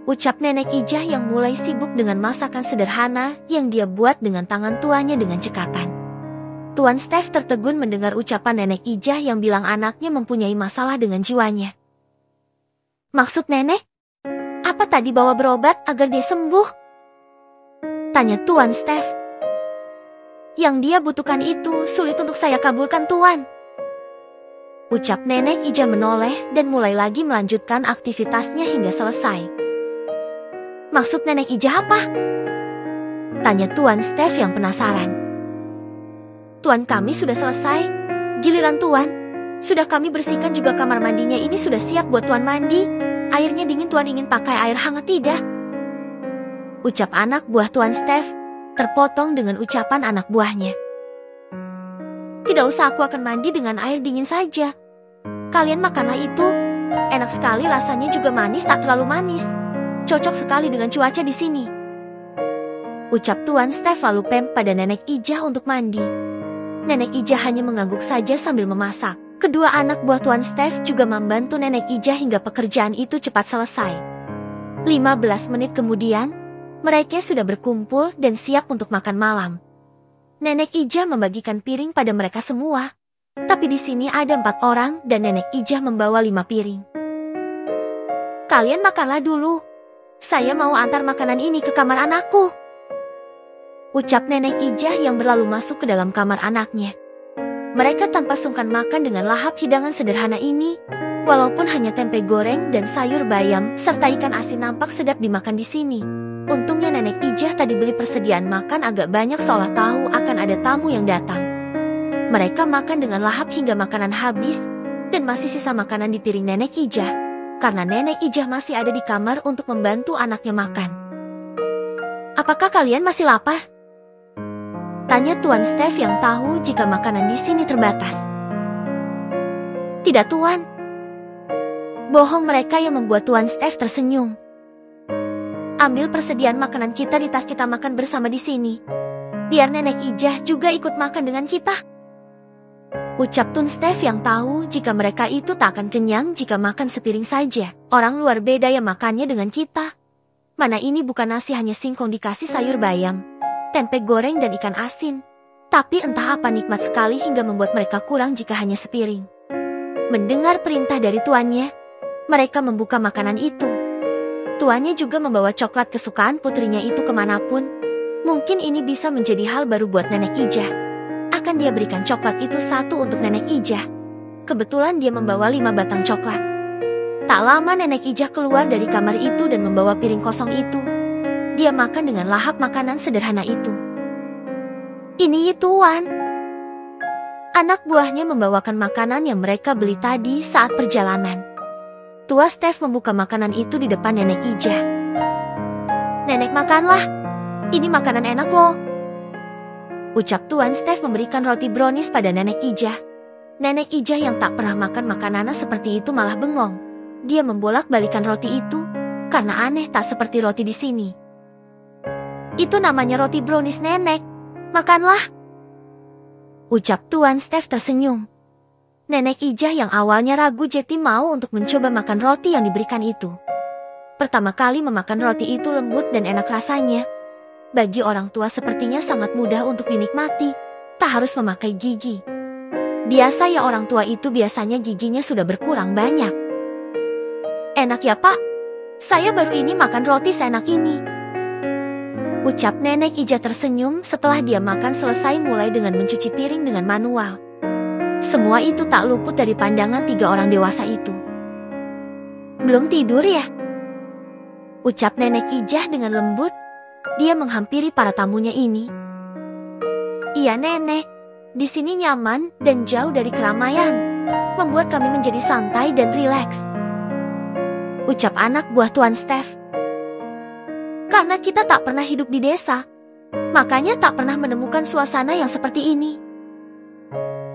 Ucap Nenek Ijah yang mulai sibuk dengan masakan sederhana yang dia buat dengan tangan tuanya dengan cekatan. Tuan Steph tertegun mendengar ucapan Nenek Ijah yang bilang anaknya mempunyai masalah dengan jiwanya. Maksud nenek? Apa tadi bawa berobat agar dia sembuh? Tanya Tuan Steph. Yang dia butuhkan itu sulit untuk saya kabulkan, Tuan. Ucap Nenek Ijah menoleh dan mulai lagi melanjutkan aktivitasnya hingga selesai. Maksud Nenek Ijah apa? Tanya Tuan Steph yang penasaran. Tuan, kami sudah selesai. Giliran Tuan. Sudah kami bersihkan juga kamar mandinya, ini sudah siap buat Tuan mandi. Airnya dingin, Tuan ingin pakai air hangat tidak? Ucap anak buah Tuan Steph, terpotong dengan ucapan anak buahnya. Tidak usah, aku akan mandi dengan air dingin saja. Kalian makanlah itu. Enak sekali rasanya, juga manis, tak terlalu manis. Cocok sekali dengan cuaca di sini. Ucap Tuan Steph lalu pem pada Nenek Ijah untuk mandi. Nenek Ijah hanya mengangguk saja sambil memasak. Kedua anak buah Tuan Steph juga membantu Nenek Ijah hingga pekerjaan itu cepat selesai. 15 menit kemudian, mereka sudah berkumpul dan siap untuk makan malam. Nenek Ijah membagikan piring pada mereka semua. Tapi di sini ada 4 orang dan Nenek Ijah membawa 5 piring. Kalian makanlah dulu. Saya mau antar makanan ini ke kamar anakku. Ucap Nenek Ijah yang berlalu masuk ke dalam kamar anaknya. Mereka tanpa sungkan makan dengan lahap hidangan sederhana ini. Walaupun hanya tempe goreng dan sayur bayam serta ikan asin nampak sedap dimakan di sini. Untungnya Nenek Ijah tadi beli persediaan makan agak banyak seolah tahu akan ada tamu yang datang. Mereka makan dengan lahap hingga makanan habis dan masih sisa makanan di piring Nenek Ijah. Karena Nenek Ijah masih ada di kamar untuk membantu anaknya makan. Apakah kalian masih lapar? Tanya Tuan Steph yang tahu jika makanan di sini terbatas. Tidak, Tuan. Bohong mereka yang membuat Tuan Steph tersenyum. Ambil persediaan makanan kita di tas kita makan bersama di sini. Biar Nenek Ijah juga ikut makan dengan kita. Ucap Tuan Steph yang tahu jika mereka itu tak akan kenyang jika makan sepiring saja. Orang luar beda yang makannya dengan kita. Mana ini bukan nasi, hanya singkong dikasih sayur bayam, tempe goreng dan ikan asin. Tapi entah apa nikmat sekali hingga membuat mereka kurang jika hanya sepiring. Mendengar perintah dari tuannya, mereka membuka makanan itu. Tuannya juga membawa coklat kesukaan putrinya itu kemanapun. Mungkin ini bisa menjadi hal baru buat Nenek Ijah. Akan dia berikan coklat itu 1 untuk Nenek Ijah. Kebetulan dia membawa 5 batang coklat. Tak lama Nenek Ijah keluar dari kamar itu dan membawa piring kosong itu. Dia makan dengan lahap makanan sederhana itu. Ini Tuan. Anak buahnya membawakan makanan yang mereka beli tadi saat perjalanan. Tua Steph membuka makanan itu di depan Nenek Ija. Nenek, makanlah. Ini makanan enak loh. Ucap Tuan Steph memberikan roti brownies pada Nenek Ija. Nenek Ija yang tak pernah makan makanan seperti itu malah bengong. Dia membolak-balikan roti itu karena aneh tak seperti roti di sini. Itu namanya roti brownies, Nenek. Makanlah. Ucap Tuan Steph tersenyum. Nenek Ija yang awalnya ragu jadi mau untuk mencoba makan roti yang diberikan itu. Pertama kali memakan roti itu lembut dan enak rasanya. Bagi orang tua sepertinya sangat mudah untuk dinikmati, tak harus memakai gigi. Biasa ya, orang tua itu biasanya giginya sudah berkurang banyak. Enak ya, Pak? Saya baru ini makan roti seenak ini. Ucap Nenek Ija tersenyum setelah dia makan selesai mulai dengan mencuci piring dengan manual. Semua itu tak luput dari pandangan 3 orang dewasa itu. Belum tidur ya? Ucap Nenek Ija dengan lembut. Dia menghampiri para tamunya ini. Iya, Nenek. Di sini nyaman dan jauh dari keramaian. Membuat kami menjadi santai dan rileks. Ucap anak buah Tuan Steph. Karena kita tak pernah hidup di desa, makanya tak pernah menemukan suasana yang seperti ini.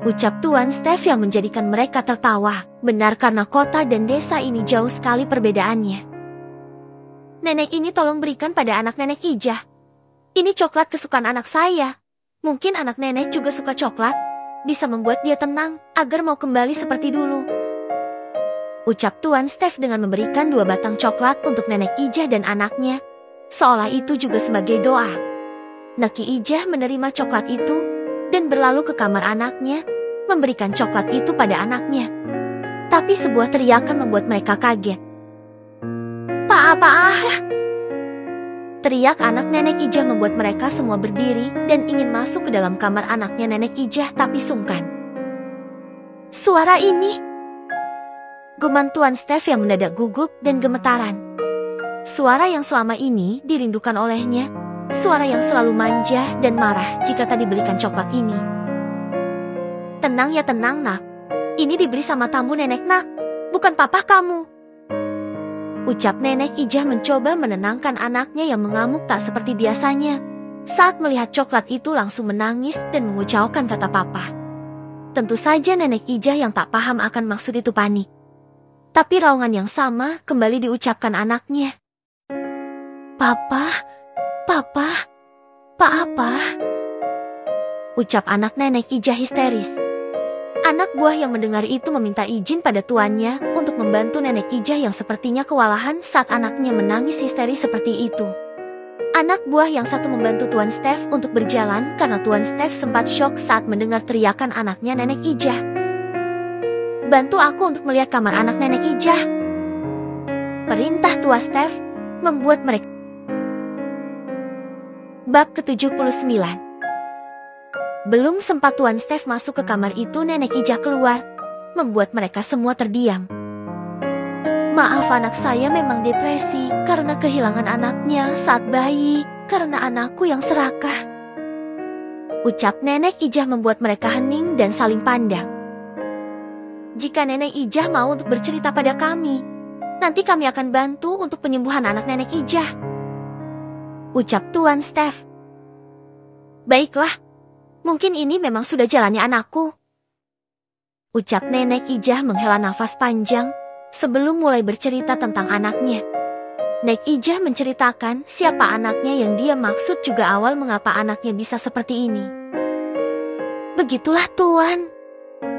Ucap Tuan Steph yang menjadikan mereka tertawa. Benar, karena kota dan desa ini jauh sekali perbedaannya. Nenek, ini tolong berikan pada anak Nenek Ija. Ini coklat kesukaan anak saya. Mungkin anak nenek juga suka coklat. Bisa membuat dia tenang agar mau kembali seperti dulu. Ucap Tuan Steph dengan memberikan 2 batang coklat untuk Nenek Ija dan anaknya. Seolah itu juga sebagai doa. Neki Ija menerima coklat itu dan berlalu ke kamar anaknya, memberikan coklat itu pada anaknya. Tapi sebuah teriakan membuat mereka kaget. Apa? Teriak anak Nenek Ija membuat mereka semua berdiri dan ingin masuk ke dalam kamar anaknya Nenek Ija, tapi sungkan. Suara ini, gumam Tuan Steph yang mendadak gugup dan gemetaran. Suara yang selama ini dirindukan olehnya, suara yang selalu manja dan marah jika tadi belikan coklat ini. Tenang ya, tenang nak. Ini diberi sama tamu Nenek, nak, bukan papa kamu. Ucap Nenek Ija mencoba menenangkan anaknya yang mengamuk tak seperti biasanya. Saat melihat coklat itu langsung menangis dan mengucapkan kata papa. Tentu saja Nenek Ija yang tak paham akan maksud itu panik. Tapi raungan yang sama kembali diucapkan anaknya. Papa. Ucap anak Nenek Ija histeris. Anak buah yang mendengar itu meminta izin pada tuannya untuk membantu Nenek Ija yang sepertinya kewalahan saat anaknya menangis histeris seperti itu. Anak buah yang satu membantu Tuan Steph untuk berjalan karena Tuan Steph sempat syok saat mendengar teriakan anaknya Nenek Ija. Bantu aku untuk melihat kamar anak Nenek Ija. Perintah Tua Steph membuat mereka. Bab ke-79. Belum sempat Tuan Steph masuk ke kamar itu, Nenek Ija keluar, membuat mereka semua terdiam. Maaf, anak saya memang depresi karena kehilangan anaknya saat bayi, karena anakku yang serakah. Ucap Nenek Ija membuat mereka hening dan saling pandang. Jika Nenek Ija mau untuk bercerita pada kami, nanti kami akan bantu untuk penyembuhan anak Nenek Ija. Ucap Tuan Steph. Baiklah, mungkin ini memang sudah jalannya anakku. Ucap Nenek Ija menghela nafas panjang sebelum mulai bercerita tentang anaknya. Nenek Ija menceritakan siapa anaknya yang dia maksud juga awal mengapa anaknya bisa seperti ini. Begitulah Tuan.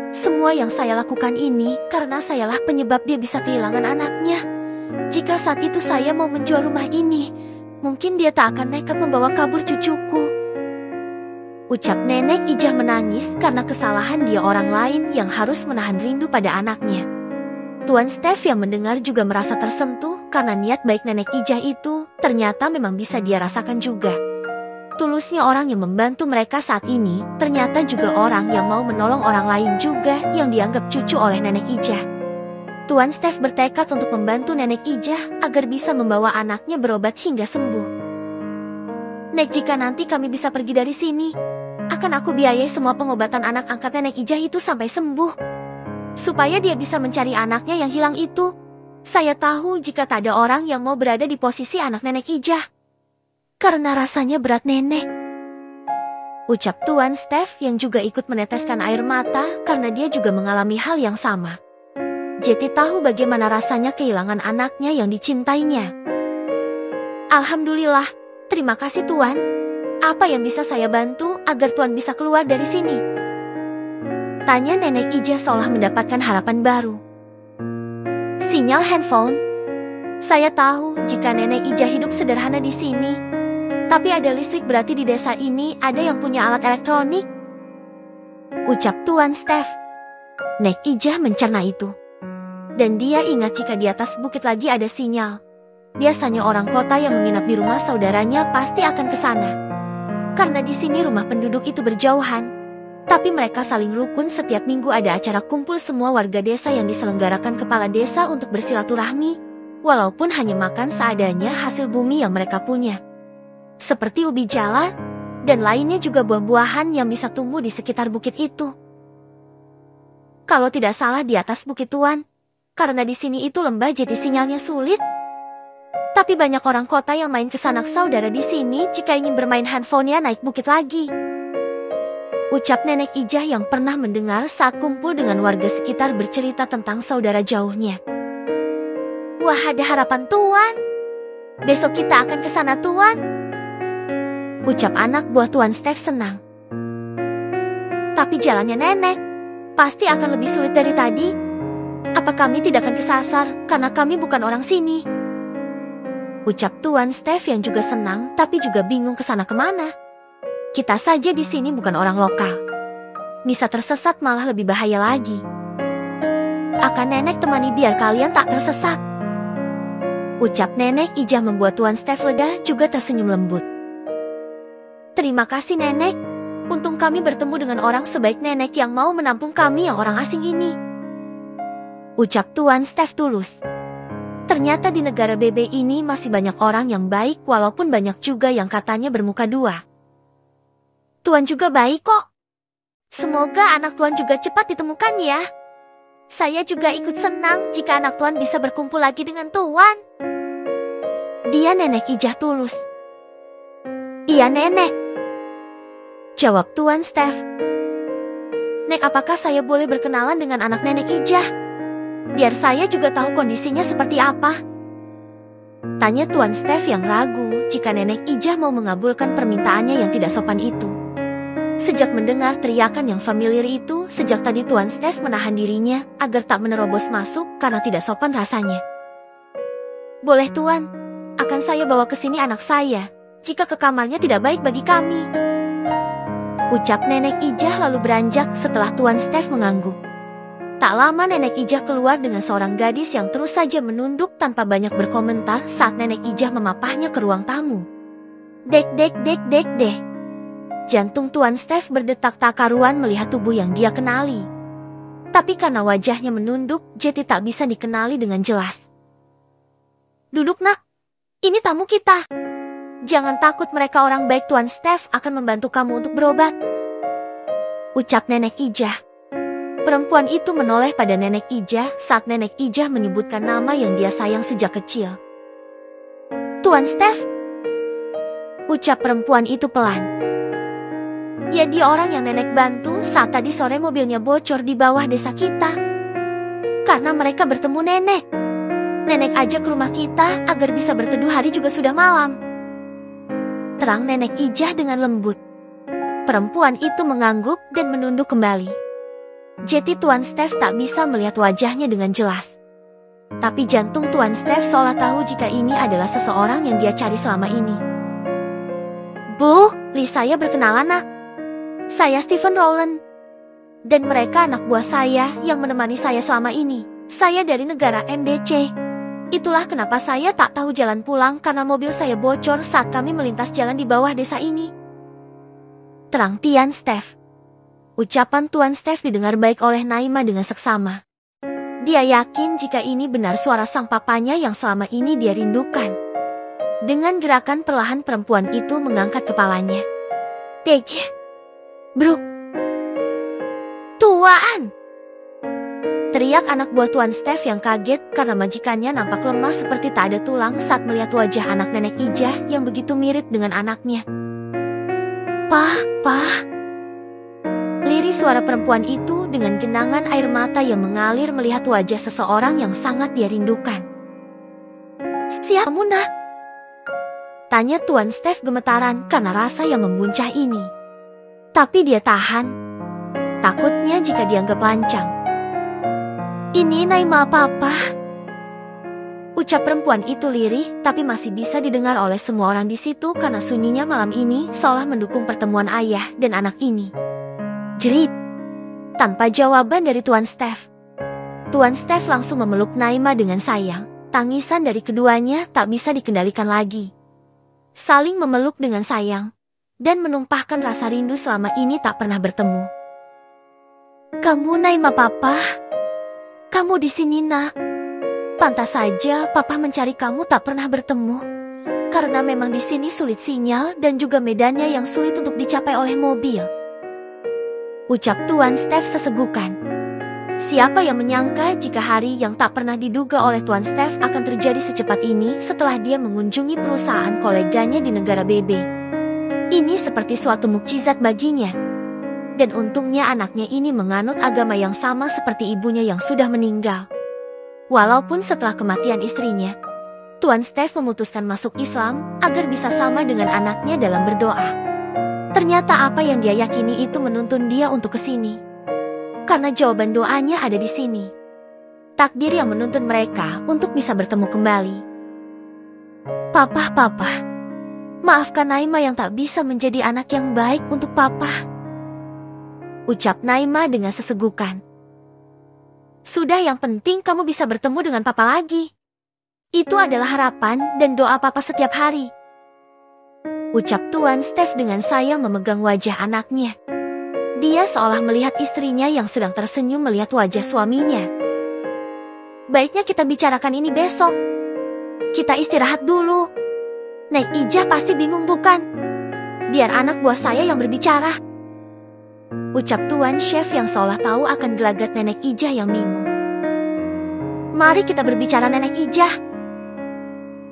Semua yang saya lakukan ini karena sayalah penyebab dia bisa kehilangan anaknya. Jika saat itu saya mau menjual rumah ini, mungkin dia tak akan nekat membawa kabur cucuku. Ucap Nenek Ija menangis karena kesalahan dia orang lain yang harus menahan rindu pada anaknya. Tuan Steph yang mendengar juga merasa tersentuh karena niat baik Nenek Ija itu ternyata memang bisa dia rasakan juga. Tulusnya orang yang membantu mereka saat ini ternyata juga orang yang mau menolong orang lain juga yang dianggap cucu oleh Nenek Ija. Tuan Steph bertekad untuk membantu Nenek Ija agar bisa membawa anaknya berobat hingga sembuh. Nek, jika nanti kami bisa pergi dari sini, Akan aku biayai semua pengobatan anak angkat nenek Ijah itu sampai sembuh. Supaya dia bisa mencari anaknya yang hilang itu. Saya tahu jika tak ada orang yang mau berada di posisi anak nenek Ijah. Karena rasanya berat nenek. Ucap Tuan Steph yang juga ikut meneteskan air mata karena dia juga mengalami hal yang sama. Jetty tahu bagaimana rasanya kehilangan anaknya yang dicintainya. Alhamdulillah, terima kasih Tuan. Apa yang bisa saya bantu agar Tuan bisa keluar dari sini? Tanya nenek Ijah seolah mendapatkan harapan baru. Sinyal handphone. Saya tahu jika nenek Ijah hidup sederhana di sini. Tapi ada listrik berarti di desa ini ada yang punya alat elektronik. Ucap Tuan Steph. Nek Ijah mencerna itu. Dan dia ingat jika di atas bukit lagi ada sinyal. Biasanya orang kota yang menginap di rumah saudaranya pasti akan ke sana. Karena di sini rumah penduduk itu berjauhan. Tapi mereka saling rukun setiap minggu ada acara kumpul semua warga desa yang diselenggarakan kepala desa untuk bersilaturahmi. Walaupun hanya makan seadanya hasil bumi yang mereka punya. Seperti ubi jala, dan lainnya juga buah-buahan yang bisa tumbuh di sekitar bukit itu. Kalau tidak salah di atas bukit Tuan, karena di sini itu lembah jadi sinyalnya sulit. Tapi banyak orang kota yang main ke sanak saudara di sini jika ingin bermain handphonenya naik bukit lagi. Ucap nenek Ijah yang pernah mendengar saat kumpul dengan warga sekitar bercerita tentang saudara jauhnya. Wah, ada harapan Tuan. Besok kita akan ke sana Tuan. Ucap anak buah Tuan Steph senang. Tapi jalannya nenek pasti akan lebih sulit dari tadi. Apa kami tidak akan kesasar karena kami bukan orang sini? Ucap Tuan Steph yang juga senang tapi juga bingung ke sana kemana. Kita saja di sini bukan orang lokal. Bisa tersesat malah lebih bahaya lagi. Akan nenek temani biar kalian tak tersesat. Ucap nenek Ijah membuat Tuan Steph lega juga tersenyum lembut. Terima kasih nenek, untung kami bertemu dengan orang sebaik nenek yang mau menampung kami yang orang asing ini. Ucap Tuan Steph tulus. Ternyata di negara Bebe ini masih banyak orang yang baik walaupun banyak juga yang katanya bermuka dua. Tuan juga baik kok. Semoga anak Tuan juga cepat ditemukan ya. Saya juga ikut senang jika anak Tuan bisa berkumpul lagi dengan Tuan. Dia nenek Ijah tulus. Iya nenek. Jawab Tuan Steph. Nek, apakah saya boleh berkenalan dengan anak nenek Ijah? Biar saya juga tahu kondisinya seperti apa. Tanya Tuan Steph yang ragu jika nenek Ijah mau mengabulkan permintaannya yang tidak sopan itu. Sejak mendengar teriakan yang familiar itu, sejak tadi Tuan Steph menahan dirinya agar tak menerobos masuk karena tidak sopan rasanya. Boleh Tuan, akan saya bawa ke sini anak saya, jika ke kamarnya tidak baik bagi kami. Ucap nenek Ijah lalu beranjak setelah Tuan Steph mengangguk. Tak lama nenek Ijah keluar dengan seorang gadis yang terus saja menunduk tanpa banyak berkomentar saat nenek Ijah memapahnya ke ruang tamu. Dek dek dek dek deh. Jantung Tuan Steph berdetak tak karuan melihat tubuh yang dia kenali. Tapi karena wajahnya menunduk, Jetty tak bisa dikenali dengan jelas. Duduk nak, ini tamu kita. Jangan takut, mereka orang baik. Tuan Steph akan membantu kamu untuk berobat. Ucap nenek Ijah. Perempuan itu menoleh pada nenek Ijah saat nenek Ijah menyebutkan nama yang dia sayang sejak kecil. Tuan Steph. Ucap perempuan itu pelan. Ya, dia orang yang nenek bantu saat tadi sore mobilnya bocor di bawah desa kita. Karena mereka bertemu nenek. Nenek ajak ke rumah kita agar bisa berteduh, hari juga sudah malam. Terang nenek Ijah dengan lembut. Perempuan itu mengangguk dan menunduk kembali. Jetty Tuan Steph tak bisa melihat wajahnya dengan jelas. Tapi jantung Tuan Steph seolah tahu jika ini adalah seseorang yang dia cari selama ini. Bu, saya berkenalan nak. Saya Stephen Rowland. Dan mereka anak buah saya yang menemani saya selama ini. Saya dari negara MDC. Itulah kenapa saya tak tahu jalan pulang karena mobil saya bocor saat kami melintas jalan di bawah desa ini. Terang Tian Steph. Ucapan Tuan Steph didengar baik oleh Naima dengan seksama. Dia yakin jika ini benar suara sang papanya yang selama ini dia rindukan. Dengan gerakan perlahan perempuan itu mengangkat kepalanya. Dek. Bruk! Tuan! Teriak anak buah Tuan Steph yang kaget karena majikannya nampak lemah seperti tak ada tulang saat melihat wajah anak nenek Ijah yang begitu mirip dengan anaknya. Pah! Lirih suara perempuan itu dengan genangan air mata yang mengalir melihat wajah seseorang yang sangat dia rindukan. Siapa kamu, nak? Tanya Tuan Steph gemetaran karena rasa yang membuncah ini. Tapi dia tahan. Takutnya jika dianggap lancang. Ini Naima Papa. Ucap perempuan itu lirih tapi masih bisa didengar oleh semua orang di situ karena sunyinya malam ini seolah mendukung pertemuan ayah dan anak ini. Grit. Tanpa jawaban dari Tuan Steph. Tuan Steph langsung memeluk Naima dengan sayang. Tangisan dari keduanya tak bisa dikendalikan lagi. Saling memeluk dengan sayang. Dan menumpahkan rasa rindu selama ini tak pernah bertemu. Kamu Naima Papa. Kamu di sini, nak. Pantas saja Papa mencari kamu tak pernah bertemu. Karena memang di sini sulit sinyal dan juga medannya yang sulit untuk dicapai oleh mobil. Ucap Tuan Steph sesegukan. Siapa yang menyangka jika hari yang tak pernah diduga oleh Tuan Steph akan terjadi secepat ini setelah dia mengunjungi perusahaan koleganya di negara BB. Ini seperti suatu mukjizat baginya. Dan untungnya anaknya ini menganut agama yang sama seperti ibunya yang sudah meninggal. Walaupun setelah kematian istrinya, Tuan Steph memutuskan masuk Islam agar bisa sama dengan anaknya dalam berdoa. Ternyata apa yang dia yakini itu menuntun dia untuk ke sini. Karena jawaban doanya ada di sini. Takdir yang menuntun mereka untuk bisa bertemu kembali. Papa. Maafkan Naima yang tak bisa menjadi anak yang baik untuk Papa. Ucap Naima dengan sesegukan. Sudah, yang penting kamu bisa bertemu dengan Papa lagi. Itu adalah harapan dan doa Papa setiap hari. Ucap Tuan Steph dengan sayang memegang wajah anaknya. Dia seolah melihat istrinya yang sedang tersenyum melihat wajah suaminya. Baiknya kita bicarakan ini besok. Kita istirahat dulu. Nek Ijah pasti bingung bukan? Biar anak buah saya yang berbicara. Ucap Tuan Chef yang seolah tahu akan gelagat nenek Ijah yang bingung. Mari kita berbicara Nenek Ijah.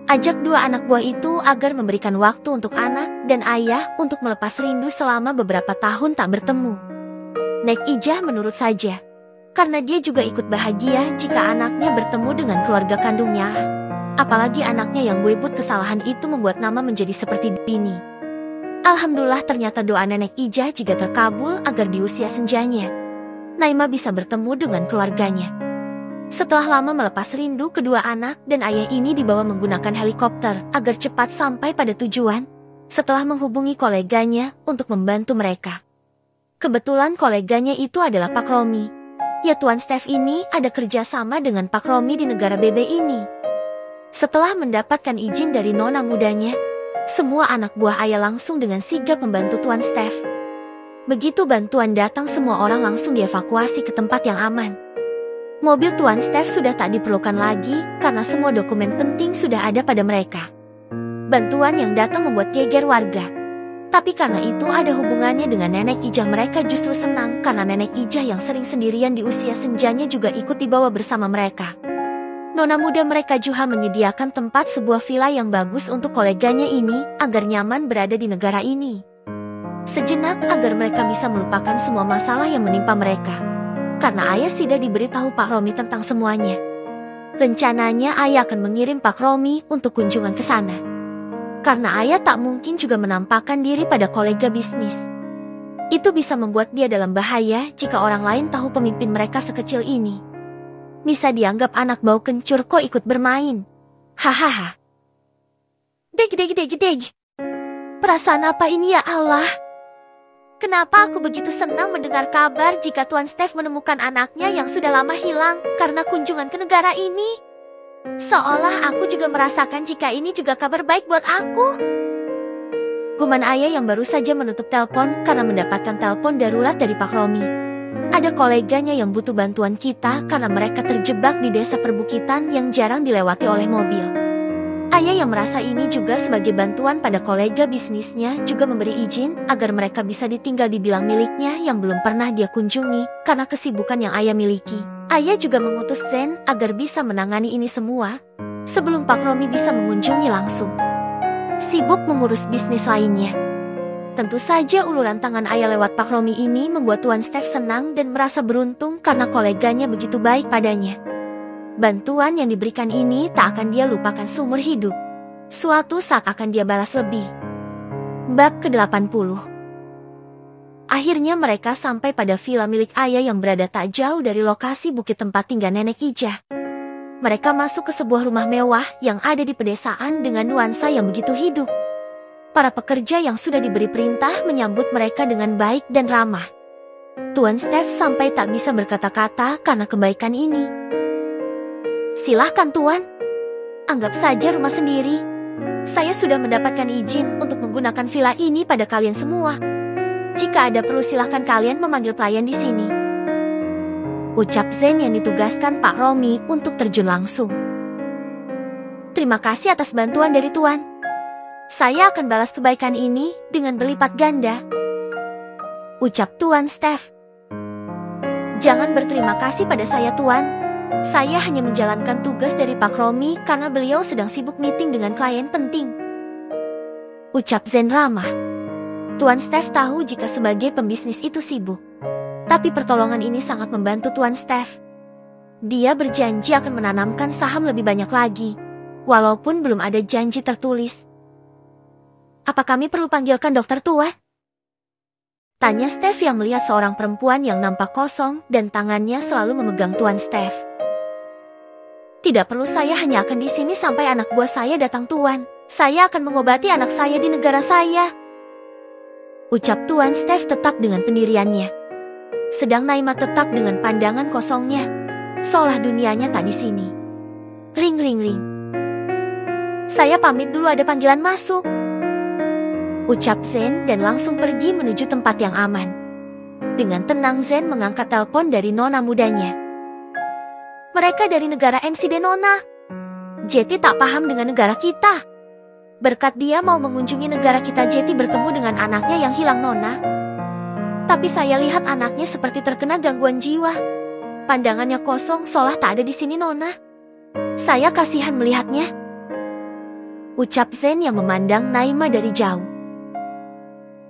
Ajak dua anak buah itu agar memberikan waktu untuk anak dan ayah untuk melepas rindu selama beberapa tahun tak bertemu. Nek Ijah menurut saja. Karena dia juga ikut bahagia jika anaknya bertemu dengan keluarga kandungnya. Apalagi anaknya yang bebut kesalahan itu membuat Nama menjadi seperti ini. Alhamdulillah ternyata doa Nenek Ijah juga terkabul agar di usia senjanya Naima bisa bertemu dengan keluarganya. Setelah lama melepas rindu, kedua anak dan ayah ini dibawa menggunakan helikopter agar cepat sampai pada tujuan setelah menghubungi koleganya untuk membantu mereka. Kebetulan koleganya itu adalah Pak Romi. Ya, Tuan Steph ini ada kerjasama dengan Pak Romi di negara BB ini. Setelah mendapatkan izin dari nona mudanya, semua anak buah ayah langsung dengan sigap membantu Tuan Steph. Begitu bantuan datang, semua orang langsung dievakuasi ke tempat yang aman. Mobil Tuan Steph sudah tak diperlukan lagi karena semua dokumen penting sudah ada pada mereka. Bantuan yang datang membuat geger warga. Tapi karena itu ada hubungannya dengan Nenek Ijah, mereka justru senang karena Nenek Ijah yang sering sendirian di usia senjanya juga ikut dibawa bersama mereka. Nona muda mereka juga menyediakan tempat sebuah villa yang bagus untuk koleganya ini agar nyaman berada di negara ini. Sejenak agar mereka bisa melupakan semua masalah yang menimpa mereka. Karena ayah tidak diberitahu Pak Romi tentang semuanya. Rencananya ayah akan mengirim Pak Romi untuk kunjungan ke sana. Karena ayah tak mungkin juga menampakkan diri pada kolega bisnis. Itu bisa membuat dia dalam bahaya jika orang lain tahu pemimpin mereka sekecil ini. Bisa dianggap anak bau kencur kok ikut bermain. Hahaha. Deg. Perasaan apa ini ya Allah? Kenapa aku begitu senang mendengar kabar jika Tuan Steph menemukan anaknya yang sudah lama hilang karena kunjungan ke negara ini? Seolah aku juga merasakan jika ini juga kabar baik buat aku. Guman ayah yang baru saja menutup telepon karena mendapatkan telepon darurat dari Pak Romi. Ada koleganya yang butuh bantuan kita karena mereka terjebak di desa perbukitan yang jarang dilewati oleh mobil. Ayah yang yang merasa ini juga sebagai bantuan pada kolega bisnisnya juga memberi izin agar mereka bisa ditinggal di bilang miliknya yang belum pernah dia kunjungi karena kesibukan yang ayah miliki. Ayah juga mengutus Zen agar bisa menangani ini semua sebelum Pak Romi bisa mengunjungi langsung. Sibuk mengurus bisnis lainnya. Tentu saja uluran tangan ayah lewat Pak Romi ini membuat Tuan Steph senang dan merasa beruntung karena koleganya begitu baik padanya. Bantuan yang diberikan ini tak akan dia lupakan seumur hidup. Suatu saat akan dia balas lebih. Bab ke-80. Akhirnya mereka sampai pada villa milik ayah yang berada tak jauh dari lokasi bukit tempat tinggal nenek Ijah. Mereka masuk ke sebuah rumah mewah yang ada di pedesaan dengan nuansa yang begitu hidup. Para pekerja yang sudah diberi perintah menyambut mereka dengan baik dan ramah. Tuan Steph sampai tak bisa berkata-kata karena kebaikan ini. Silahkan Tuan, anggap saja rumah sendiri. Saya sudah mendapatkan izin untuk menggunakan villa ini pada kalian semua. Jika ada perlu silahkan kalian memanggil pelayan di sini. Ucap Zen yang ditugaskan Pak Romi untuk terjun langsung. Terima kasih atas bantuan dari Tuan. Saya akan balas kebaikan ini dengan berlipat ganda. Ucap Tuan Steph. Jangan berterima kasih pada saya Tuan. Saya hanya menjalankan tugas dari Pak Romi karena beliau sedang sibuk meeting dengan klien penting. Ucap Zen ramah. Tuan Steph tahu jika sebagai pembisnis itu sibuk. Tapi pertolongan ini sangat membantu Tuan Steph. Dia berjanji akan menanamkan saham lebih banyak lagi, walaupun belum ada janji tertulis. Apa kami perlu panggilkan dokter tua? Tanya Steph yang melihat seorang perempuan yang nampak kosong dan tangannya selalu memegang Tuan Steph. Tidak perlu, saya hanya akan di sini sampai anak buah saya datang Tuan. Saya akan mengobati anak saya di negara saya. Ucap Tuan Steph tetap dengan pendiriannya. Sedang Naima tetap dengan pandangan kosongnya. Seolah dunianya tak di sini. Ring ring ring. Saya pamit dulu, ada panggilan masuk. Ucap Zen dan langsung pergi menuju tempat yang aman. Dengan tenang Zen mengangkat telepon dari nona mudanya. Mereka dari negara NCD Nona. Jetty tak paham dengan negara kita. Berkat dia mau mengunjungi negara kita, Jetty bertemu dengan anaknya yang hilang Nona. Tapi saya lihat anaknya seperti terkena gangguan jiwa. Pandangannya kosong seolah tak ada di sini Nona. Saya kasihan melihatnya. Ucap Zen yang memandang Naima dari jauh.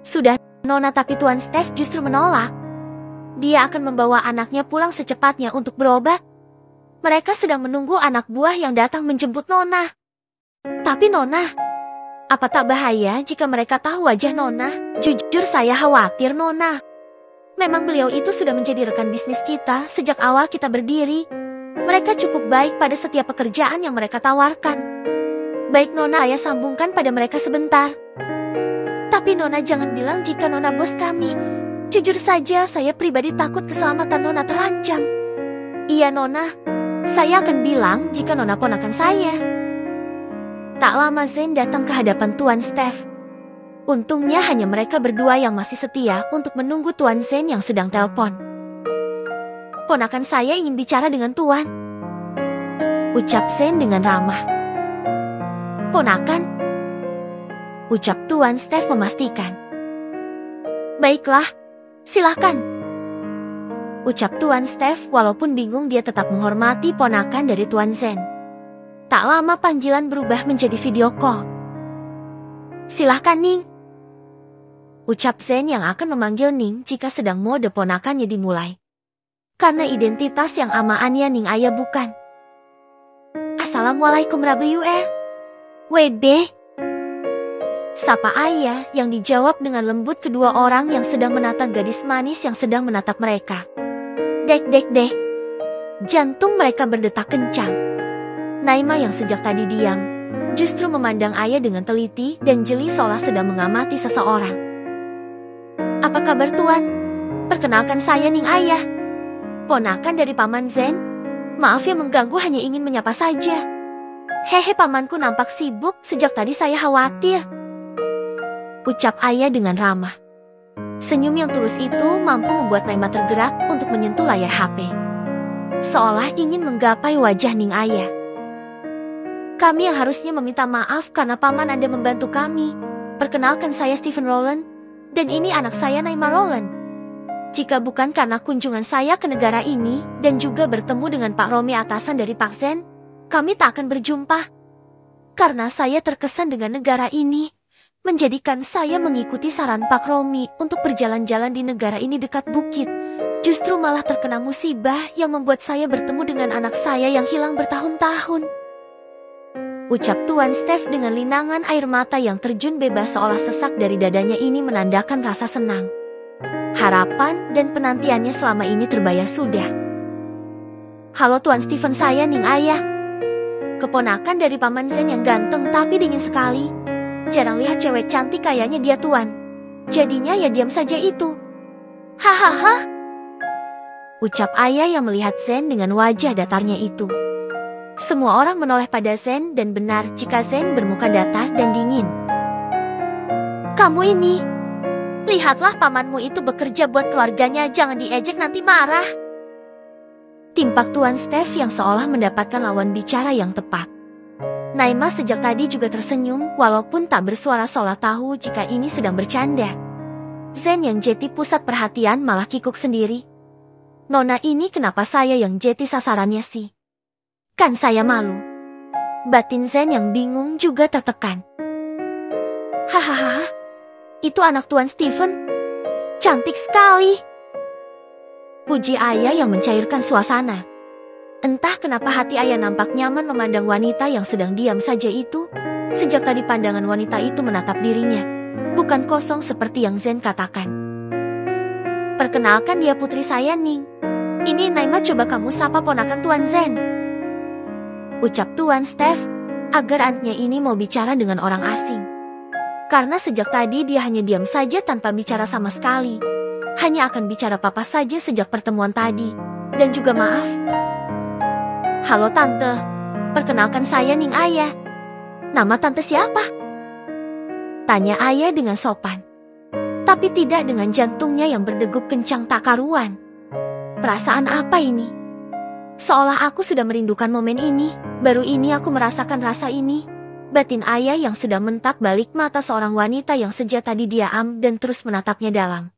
Sudah Nona, tapi Tuan Steph justru menolak. Dia akan membawa anaknya pulang secepatnya untuk berobat. Mereka sedang menunggu anak buah yang datang menjemput Nona. Tapi Nona, apa tak bahaya jika mereka tahu wajah Nona? Jujur saya khawatir Nona. Memang beliau itu sudah menjadi rekan bisnis kita sejak awal kita berdiri. Mereka cukup baik pada setiap pekerjaan yang mereka tawarkan. Baik Nona, saya sambungkan pada mereka sebentar. Tapi Nona jangan bilang jika Nona bos kami. Jujur saja saya pribadi takut keselamatan Nona terancam. Iya Nona. Saya akan bilang jika Nona ponakan saya. Tak lama Zen datang ke hadapan Tuan Steph. Untungnya hanya mereka berdua yang masih setia untuk menunggu Tuan Zen yang sedang telepon. Ponakan saya ingin bicara dengan Tuan. Ucap Zen dengan ramah. Ponakan? Ucap Tuan Steph memastikan. Baiklah, silakan. Ucap Tuan Steph walaupun bingung dia tetap menghormati ponakan dari Tuan Zen. Tak lama panggilan berubah menjadi video call. Silahkan Ning. Ucap Zen yang akan memanggil Ning jika sedang mode ponakannya dimulai. Karena identitas yang amaannya Ning Ayah bukan. Assalamualaikum WR. WB. Sapa Ayah yang dijawab dengan lembut kedua orang yang sedang menatap gadis manis yang sedang menatap mereka. Dek dek dek. Jantung mereka berdetak kencang. Naima yang sejak tadi diam, justru memandang Ayah dengan teliti dan jeli seolah sedang mengamati seseorang. Apa kabar Tuan? Perkenalkan saya Ning Ayah. Ponakan dari Paman Zen. Maaf ya mengganggu, hanya ingin menyapa saja. Hehe, pamanku nampak sibuk, sejak tadi saya khawatir. Ucap Ayah dengan ramah. Senyum yang tulus itu mampu membuat Naima tergerak untuk menyentuh layar HP. Seolah ingin menggapai wajah Ning Ayah. Kami yang harusnya meminta maaf karena paman Anda membantu kami. Perkenalkan, saya Stephen Rowland, dan ini anak saya Naima Rowland. Jika bukan karena kunjungan saya ke negara ini dan juga bertemu dengan Pak Romi atasan dari Pak Zen, kami tak akan berjumpa. Karena saya terkesan dengan negara ini, menjadikan saya mengikuti saran Pak Romi untuk berjalan-jalan di negara ini dekat bukit. Justru malah terkena musibah yang membuat saya bertemu dengan anak saya yang hilang bertahun-tahun. Ucap Tuan Steph dengan linangan air mata yang terjun bebas seolah sesak dari dadanya ini menandakan rasa senang. Harapan dan penantiannya selama ini terbayar sudah. Halo Tuan Stephen, saya Ning Ayah. Keponakan dari Paman Zen yang ganteng tapi dingin sekali. Jarang lihat cewek cantik kayaknya dia, Tuan. Jadinya ya diam saja itu. Hahaha. Ucap Ayah yang melihat Zen dengan wajah datarnya itu. Semua orang menoleh pada Zen dan benar jika Zen bermuka datar dan dingin. Kamu ini, lihatlah pamanmu itu bekerja buat keluarganya, jangan diejek nanti marah. Timpak Tuan Steph yang seolah mendapatkan lawan bicara yang tepat. Naima sejak tadi juga tersenyum walaupun tak bersuara seolah tahu jika ini sedang bercanda. Zen yang jadi pusat perhatian malah kikuk sendiri. Nona ini kenapa saya yang jadi sasarannya sih? Kan saya malu. Batin Zen yang bingung juga tertekan. Hahaha, itu anak Tuan Stephen. Cantik sekali. Puji Ayah yang mencairkan suasana. Entah kenapa hati Ayah nampak nyaman memandang wanita yang sedang diam saja itu. Sejak tadi pandangan wanita itu menatap dirinya. Bukan kosong seperti yang Zen katakan. Perkenalkan, dia putri saya, Ning. Ini Naima, coba kamu sapa ponakan Tuan Zen. Ucap Tuan Steph, agar anaknya ini mau bicara dengan orang asing. Karena sejak tadi dia hanya diam saja tanpa bicara sama sekali. Hanya akan bicara papa saja sejak pertemuan tadi. Dan juga maaf. Halo Tante, perkenalkan saya Ning Ayah. Nama Tante siapa? Tanya Ayah dengan sopan. Tapi tidak dengan jantungnya yang berdegup kencang tak karuan. Perasaan apa ini? Seolah aku sudah merindukan momen ini. Baru ini aku merasakan rasa ini. Batin Ayah yang sedang mentap balik mata seorang wanita yang sejak tadi diam dan terus menatapnya dalam.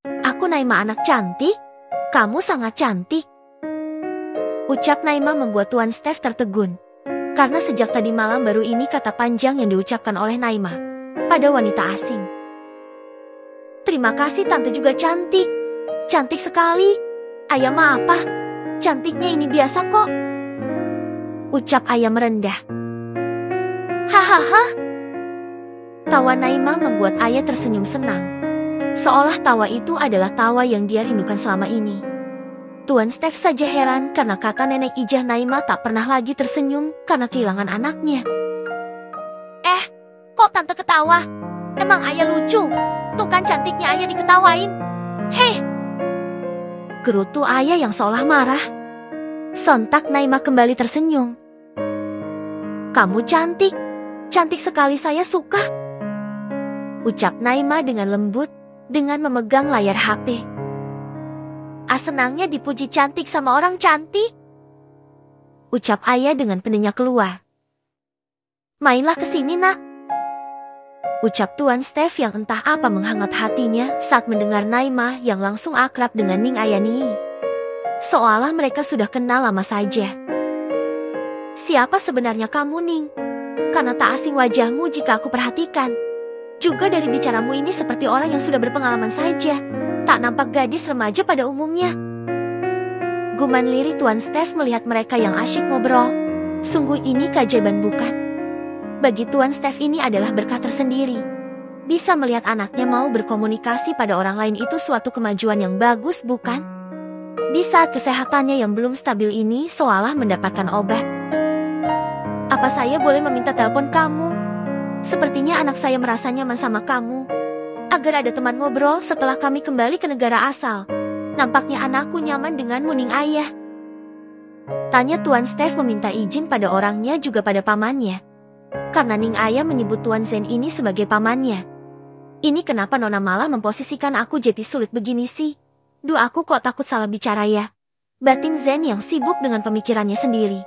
Aku Naima, anak cantik. Kamu sangat cantik. Ucap Naima membuat Tuan Steph tertegun. Karena sejak tadi malam baru ini kata panjang yang diucapkan oleh Naima pada wanita asing. Terima kasih, Tante juga cantik. Cantik sekali. Ayah mah apa? Cantiknya ini biasa kok. Ucap Ayah merendah. Hahaha. Tawa Naima membuat Ayah tersenyum senang. Seolah tawa itu adalah tawa yang dia rindukan selama ini. Tuan Steph saja heran karena kata nenek ijah Naima tak pernah lagi tersenyum karena kehilangan anaknya. Kok Tante ketawa? Emang Ayah lucu? Tuh kan cantiknya Ayah diketawain. Heh. Gerutu Ayah yang seolah marah. Sontak Naima kembali tersenyum. Kamu cantik. Cantik sekali, saya suka. Ucap Naima dengan lembut dengan memegang layar HP. Senangnya dipuji cantik sama orang cantik. Ucap Ayah dengan pendenyak keluar. Mainlah ke sini, Nak. Ucap Tuan Steph yang entah apa menghangat hatinya saat mendengar Naima yang langsung akrab dengan Ning Ayani. Seolah mereka sudah kenal lama saja. Siapa sebenarnya kamu, Ning? Karena tak asing wajahmu jika aku perhatikan. Juga dari bicaramu ini seperti orang yang sudah berpengalaman saja. Tak nampak gadis remaja pada umumnya. Guman lirih Tuan Steph melihat mereka yang asyik ngobrol. Sungguh ini keajaiban bukan? Bagi Tuan Steph ini adalah berkah tersendiri. Bisa melihat anaknya mau berkomunikasi pada orang lain itu suatu kemajuan yang bagus bukan? Di saat kesehatannya yang belum stabil ini seolah mendapatkan obat. Apa saya boleh meminta telepon kamu? Sepertinya anak saya merasa nyaman sama kamu. Agar ada teman ngobrol setelah kami kembali ke negara asal. Nampaknya anakku nyaman denganmu, Ning Ayah. Tanya Tuan Steph meminta izin pada orangnya juga pada pamannya. Karena Ning Ayah menyebut Tuan Zen ini sebagai pamannya. Ini kenapa Nona malah memposisikan aku jadi sulit begini sih? Duh, aku kok takut salah bicara ya. Batin Zen yang sibuk dengan pemikirannya sendiri.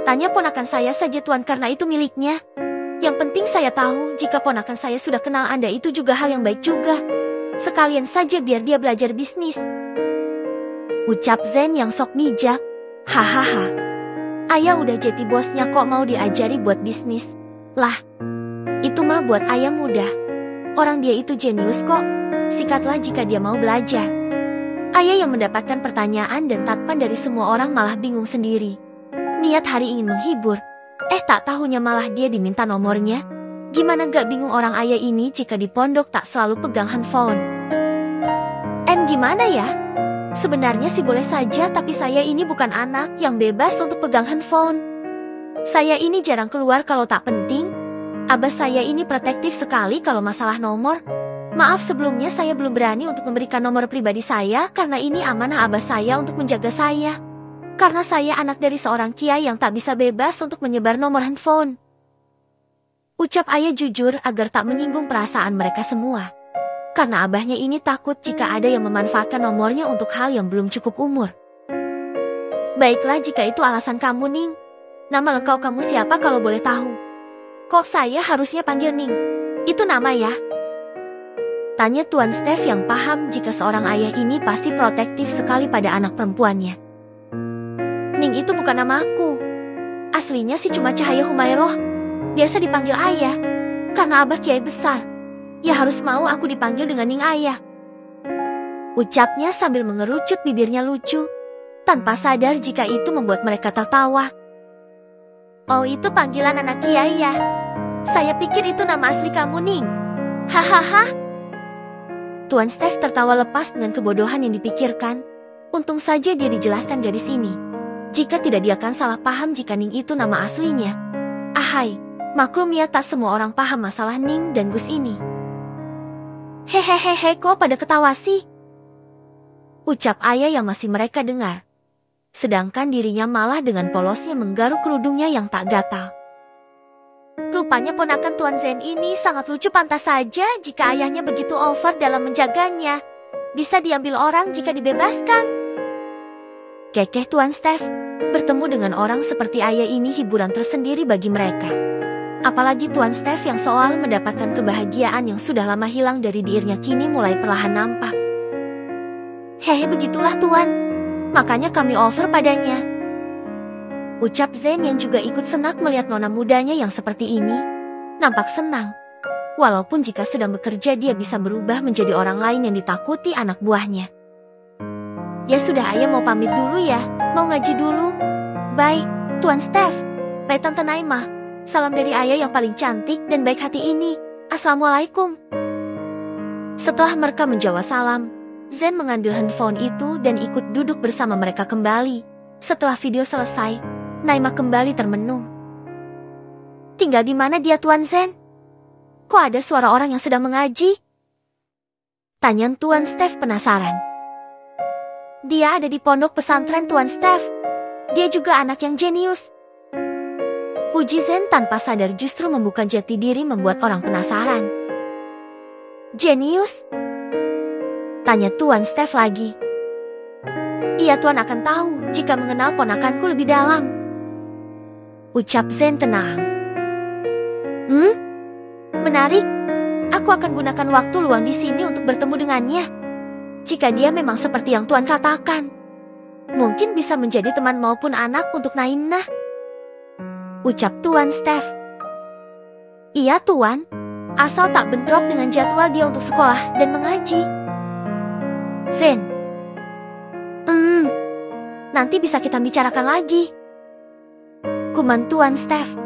Tanya ponakan saya saja Tuan, karena itu miliknya. Yang penting saya tahu jika ponakan saya sudah kenal Anda, itu juga hal yang baik juga. Sekalian saja biar dia belajar bisnis. Ucap Zen yang sok bijak. Hahaha. Ayah udah jadi bosnya kok mau diajari buat bisnis. Lah, itu mah buat ayah mudah. Orang dia itu jenius kok. Sikatlah jika dia mau belajar. Ayah yang mendapatkan pertanyaan dan tatapan dari semua orang malah bingung sendiri. Niat hari ingin menghibur. Tak tahunya malah dia diminta nomornya. Gimana gak bingung orang ayah ini jika di pondok tak selalu pegang handphone. Gimana ya? Sebenarnya sih boleh saja, tapi saya ini bukan anak yang bebas untuk pegang handphone. Saya ini jarang keluar kalau tak penting. Abah saya ini protektif sekali kalau masalah nomor. Maaf sebelumnya, saya belum berani untuk memberikan nomor pribadi saya karena ini amanah abah saya untuk menjaga saya. Karena saya anak dari seorang kiai yang tak bisa bebas untuk menyebar nomor handphone. Ucap ayah jujur agar tak menyinggung perasaan mereka semua. Karena abahnya ini takut jika ada yang memanfaatkan nomornya untuk hal yang belum cukup umur. Baiklah jika itu alasan kamu, Ning. Nama lengkap kamu siapa kalau boleh tahu? Kok saya harusnya panggil Ning? Itu nama ya? Tanya Tuan Steph yang paham jika seorang ayah ini pasti protektif sekali pada anak perempuannya. Ning itu bukan namaku. Aslinya sih cuma Cahaya Humairoh. Biasa dipanggil ayah. Karena abah kiai besar. Ya harus mau aku dipanggil dengan Ning ayah. Ucapnya sambil mengerucut bibirnya lucu. Tanpa sadar jika itu membuat mereka tertawa. Oh, itu panggilan anak kiai ya? Saya pikir itu nama asli kamu, Ning. Hahaha. Tuan Steph tertawa lepas dengan kebodohan yang dipikirkan. Untung saja dia dijelaskan gadis ini. Jika tidak dia akan salah paham jika Ning itu nama aslinya. Ahai, maklum ya tak semua orang paham masalah Ning dan Gus ini. Hehehehe, kok pada ketawa sih? Ucap ayah yang masih mereka dengar. Sedangkan dirinya malah dengan polosnya menggaruk kerudungnya yang tak gatal. Rupanya ponakan Tuan Zen ini sangat lucu, pantas saja jika ayahnya begitu over dalam menjaganya. Bisa diambil orang jika dibebaskan. Kekeh Tuan Steph, bertemu dengan orang seperti ayah ini hiburan tersendiri bagi mereka. Apalagi Tuan Steph yang seolah mendapatkan kebahagiaan yang sudah lama hilang dari dirinya kini mulai perlahan nampak. Hehe, begitulah Tuan. Makanya kami over padanya. Ucap Zen yang juga ikut senang melihat nona mudanya yang seperti ini. Nampak senang. Walaupun jika sedang bekerja dia bisa berubah menjadi orang lain yang ditakuti anak buahnya. Ya sudah, ayah mau pamit dulu ya. Mau ngaji dulu. Bye, Tuan Steph. Bye Tante Naimah. Salam dari ayah yang paling cantik dan baik hati ini. Assalamualaikum. Setelah mereka menjawab salam, Zen mengambil handphone itu dan ikut duduk bersama mereka kembali. Setelah video selesai, Naimah kembali termenung. Tinggal di mana dia Tuan Zen? Kok ada suara orang yang sedang mengaji? Tanya Tuan Steph penasaran. Dia ada di pondok pesantren Tuan Steph. Dia juga anak yang jenius. Puji Zen tanpa sadar justru membuka jati diri membuat orang penasaran. Jenius? Tanya Tuan Steph lagi. Iya, Tuan akan tahu jika mengenal ponakanku lebih dalam. Ucap Zen tenang. Menarik. Aku akan gunakan waktu luang di sini untuk bertemu dengannya. Jika dia memang seperti yang Tuan katakan, mungkin bisa menjadi teman maupun anak untuk Nainah. Ucap Tuan Steph. Iya Tuan, asal tak bentrok dengan jadwal dia untuk sekolah dan mengaji. Zen. Nanti bisa kita bicarakan lagi. Kuman Tuan Steph.